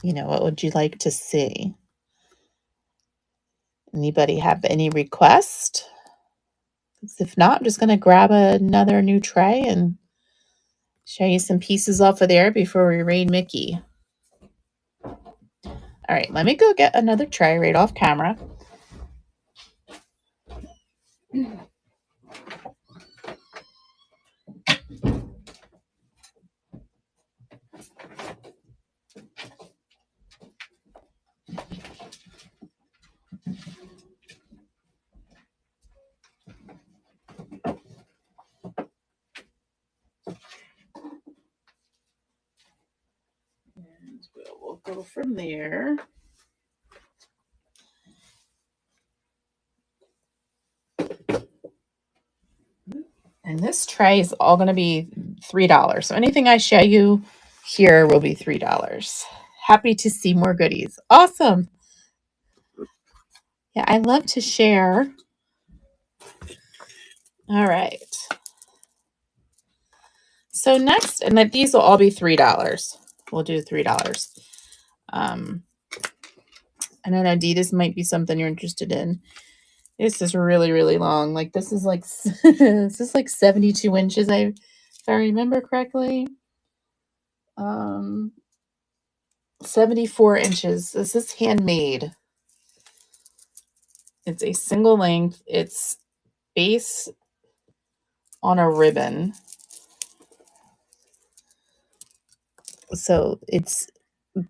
Speaker 1: What would you like to see? Anybody have any request? If not, I'm just going to grab another new tray and show you some pieces off of there before we raid Mickey. All right, let me go get another tray right off camera. And we'll go from there. And this tray is all going to be $3. So anything I show you here will be $3. Happy to see more goodies. Awesome. Yeah, I love to share All right. So next, and that these will all be $3. We'll do $3. And then Adidas might be something you're interested in. This is really, really long. Like this is like this is like 72 inches. If I remember correctly. 74 inches. This is handmade. It's a single length. It's based on a ribbon. So it's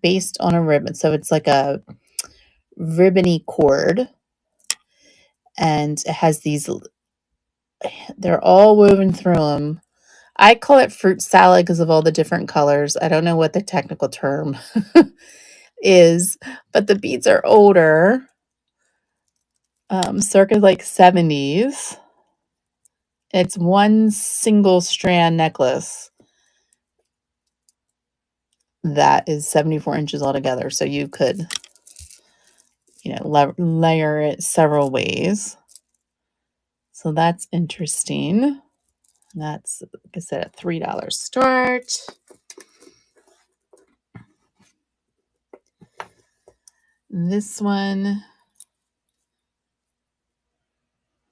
Speaker 1: based on a ribbon. So it's like a ribbony cord. And it has these, they're all woven through them. I call it fruit salad because of all the different colors. I don't know what the technical term is, but the beads are older, circa like 70s. It's one single strand necklace that is 74 inches altogether. So you could, layer it several ways. So that's interesting. That's, like I said, a $3 start. This one,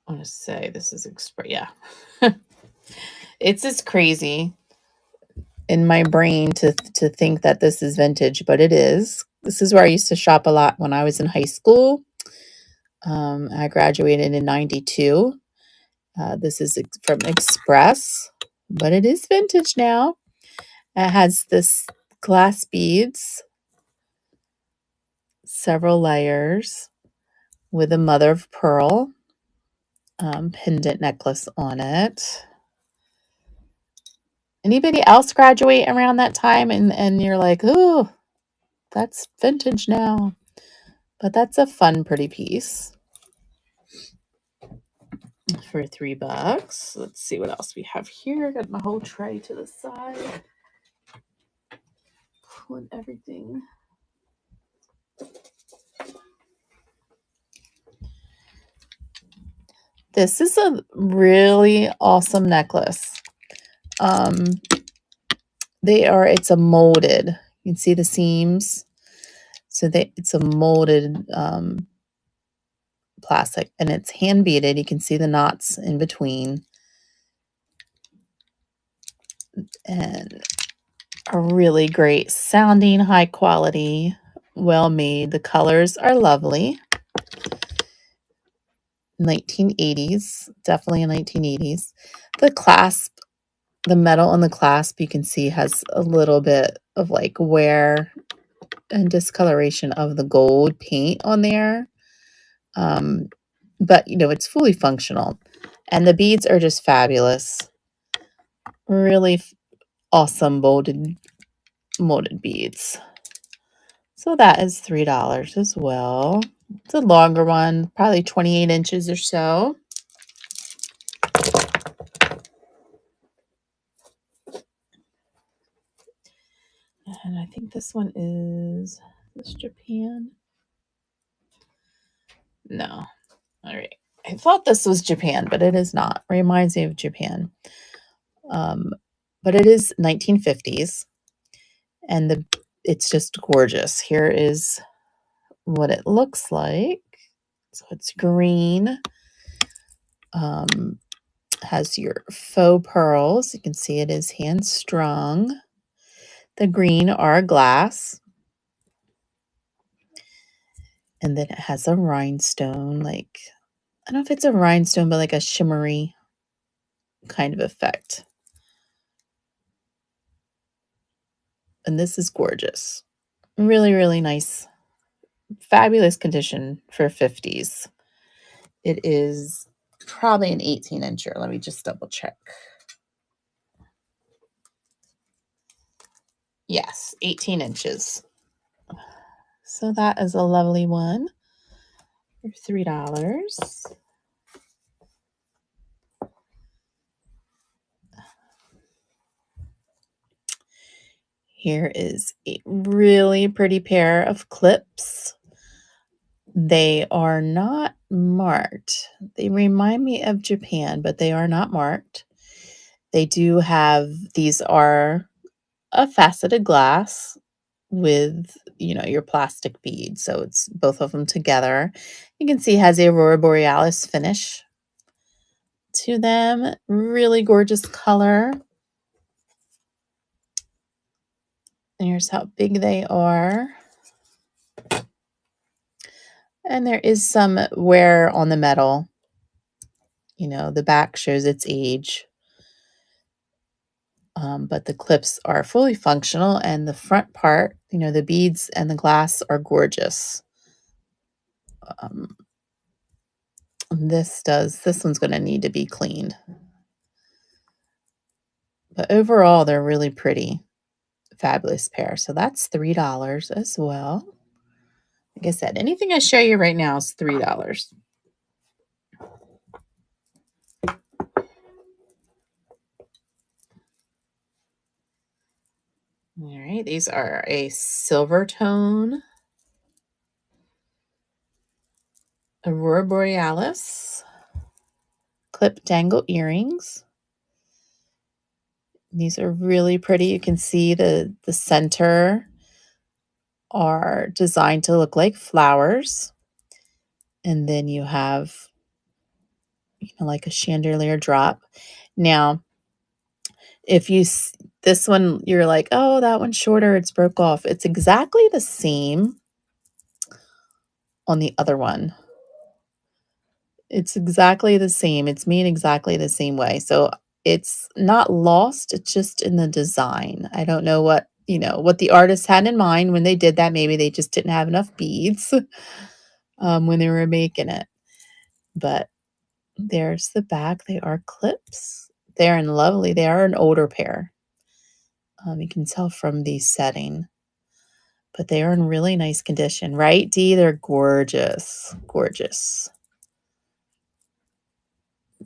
Speaker 1: I want to say this is yeah. It's just crazy in my brain to think that this is vintage, but it is. This is where I used to shop a lot when I was in high school. I graduated in 92. This is from Express, but it is vintage now. It has this glass beads, several layers with a mother of pearl pendant necklace on it. Anybody else graduate around that time and you're like, oh, that's vintage now. But that's a fun, pretty piece for $3. Let's see what else we have here. Got my whole tray to the side. Pulling everything. This is a really awesome necklace. It's a molded. You can see the seams. So it's a molded plastic, and it's hand beaded. You can see the knots in between. And a really great sounding, high quality, well made. The colors are lovely. 1980s, definitely a 1980s. The clasp, the metal on the clasp, you can see has a little bit of like wear and discoloration of the gold paint on there. But it's fully functional. And the beads are just fabulous. Really awesome molded beads. So that is $3 as well. It's a longer one, probably 28 inches or so. And I think this one is this Japan? No. All right. I thought this was Japan, but it is not. Reminds me of Japan. But it is 1950s. And it's just gorgeous. Here is what it looks like. So it's green. Has your faux pearls. You can see it is hand strung. The green are glass. And then it has a rhinestone, like, I don't know if it's a rhinestone, but like a shimmery kind of effect. And this is gorgeous. Really, really nice. Fabulous condition for 50s. It is probably an 18-incher. Let me just double check. Yes, 18 inches. So that is a lovely one for $3. Here is a really pretty pair of clips. They are not marked. They remind me of Japan, but they are not marked. They do have, these are a faceted glass with, your plastic bead. So it's both of them together. You can see it has a Aurora Borealis finish to them. Really gorgeous color. Here's how big they are. And there is some wear on the metal. The back shows its age. But the clips are fully functional, and the front part, the beads and the glass are gorgeous. Um, this one's going to need to be cleaned. But overall, they're really pretty. Fabulous pair. So that's $3 as well. Like I said, anything I show you right now is $3. All right, these are a silver tone Aurora Borealis clip dangle earrings. These are really pretty. You can see the center are designed to look like flowers. And then you have, like a chandelier drop. Now, if this one, you're like, oh, that one's shorter, it's broke off. It's exactly the same on the other one. It's exactly the same. It's made exactly the same way. So it's not lost. It's just in the design. I don't know what the artist had in mind when they did that. Maybe they just didn't have enough beads when they were making it. But there's the back. They are clips. They're lovely. They are an older pair. You can tell from the setting. But they are in really nice condition, right, Dee? They're gorgeous. Gorgeous.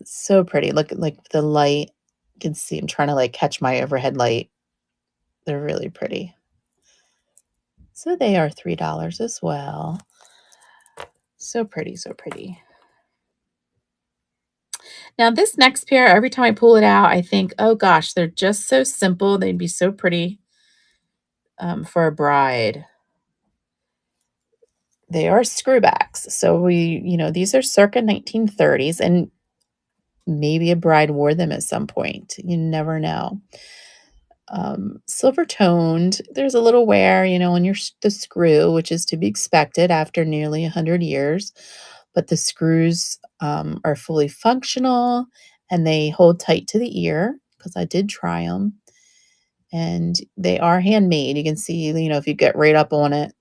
Speaker 1: So pretty. Look at like the light. You can see I'm trying to like catch my overhead light. They're really pretty. So they are $3 as well. So pretty, so pretty. Now this next pair, every time I pull it out, I think, oh gosh, they're just so simple. They'd be so pretty for a bride. They are screwbacks. So these are circa 1930s, and maybe a bride wore them at some point. You never know. Silver toned. There's a little wear, on the screw, which is to be expected after nearly 100 years. But the screws are fully functional, and they hold tight to the ear because I did try them. And they are handmade. You can see, if you get right up on it,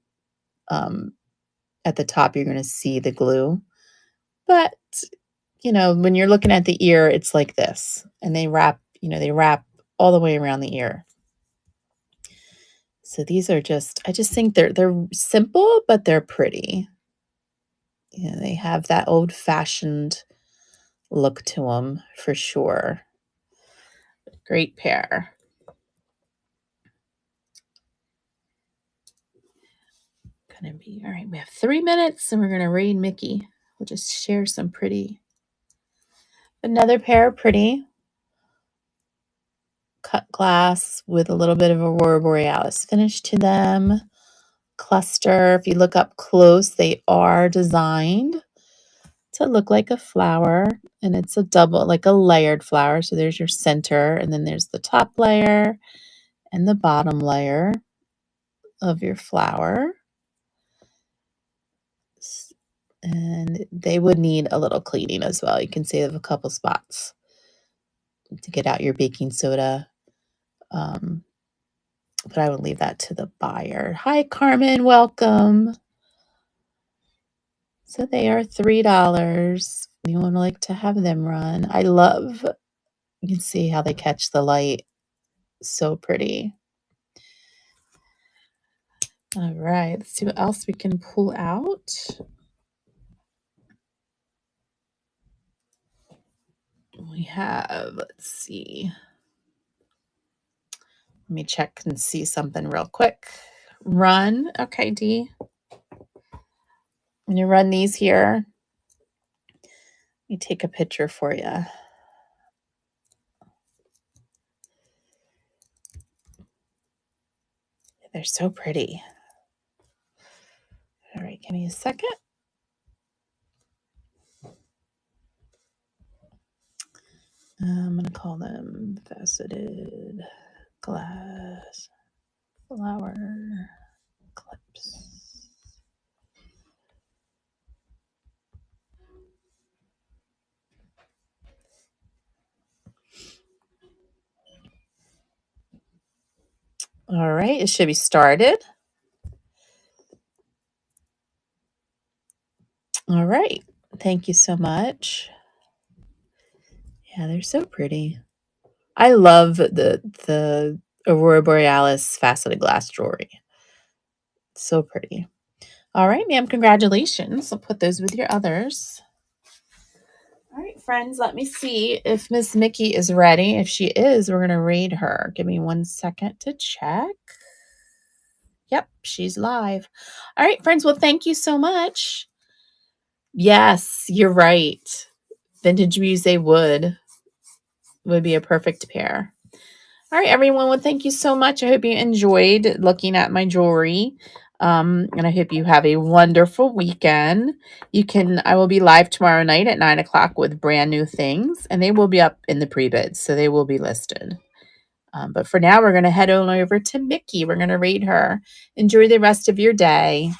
Speaker 1: at the top, you're going to see the glue. But, when you're looking at the ear, it's like this. And they wrap all the way around the ear. So these are I just think they're simple, but they're pretty. They have that old-fashioned look to them for sure. Great pair. Gonna be all right. We have 3 minutes, and we're gonna raid Mickey. We'll just share some pretty. Another pair of pretty cut glass with a little bit of Aurora Borealis finish to them. Cluster. If you look up close, they are designed to look like a flower, and it's a double, like a layered flower. So there's your center, and then there's the top layer and the bottom layer of your flower. And they would need a little cleaning as well. You can see they have a couple spots to get out your baking soda. But I would leave that to the buyer. Hi, Carmen. Welcome. So they are $3. You want to like to have them run. You can see how they catch the light. So pretty. All right, let's see what else we can pull out. We have, let's see. Let me check and see something real quick. Run. Okay, Dee. When you run these here, let me take a picture for you. They're so pretty. All right, give me a second. I'm going to call them faceted glass flower clips. All right, it should be started. All right, thank you so much. Yeah, they're so pretty. I love the Aurora Borealis faceted glass jewelry. So pretty. All right, ma'am, congratulations. I'll put those with your others. All right, friends, let me see if Miss Mickey is ready. If she is, we're going to raid her. Give me 1 second to check. Yep, she's live. All right, friends, well, thank you so much. Yes, you're right. Vintage Musée would be a perfect pair. All right, everyone. Well, thank you so much. I hope you enjoyed looking at my jewelry. And I hope you have a wonderful weekend. I will be live tomorrow night at 9 o'clock with brand new things, and they will be up in the pre-bids, so they will be listed. But for now, we're going to head on over to Mickey. We're going to rate her. Enjoy the rest of your day.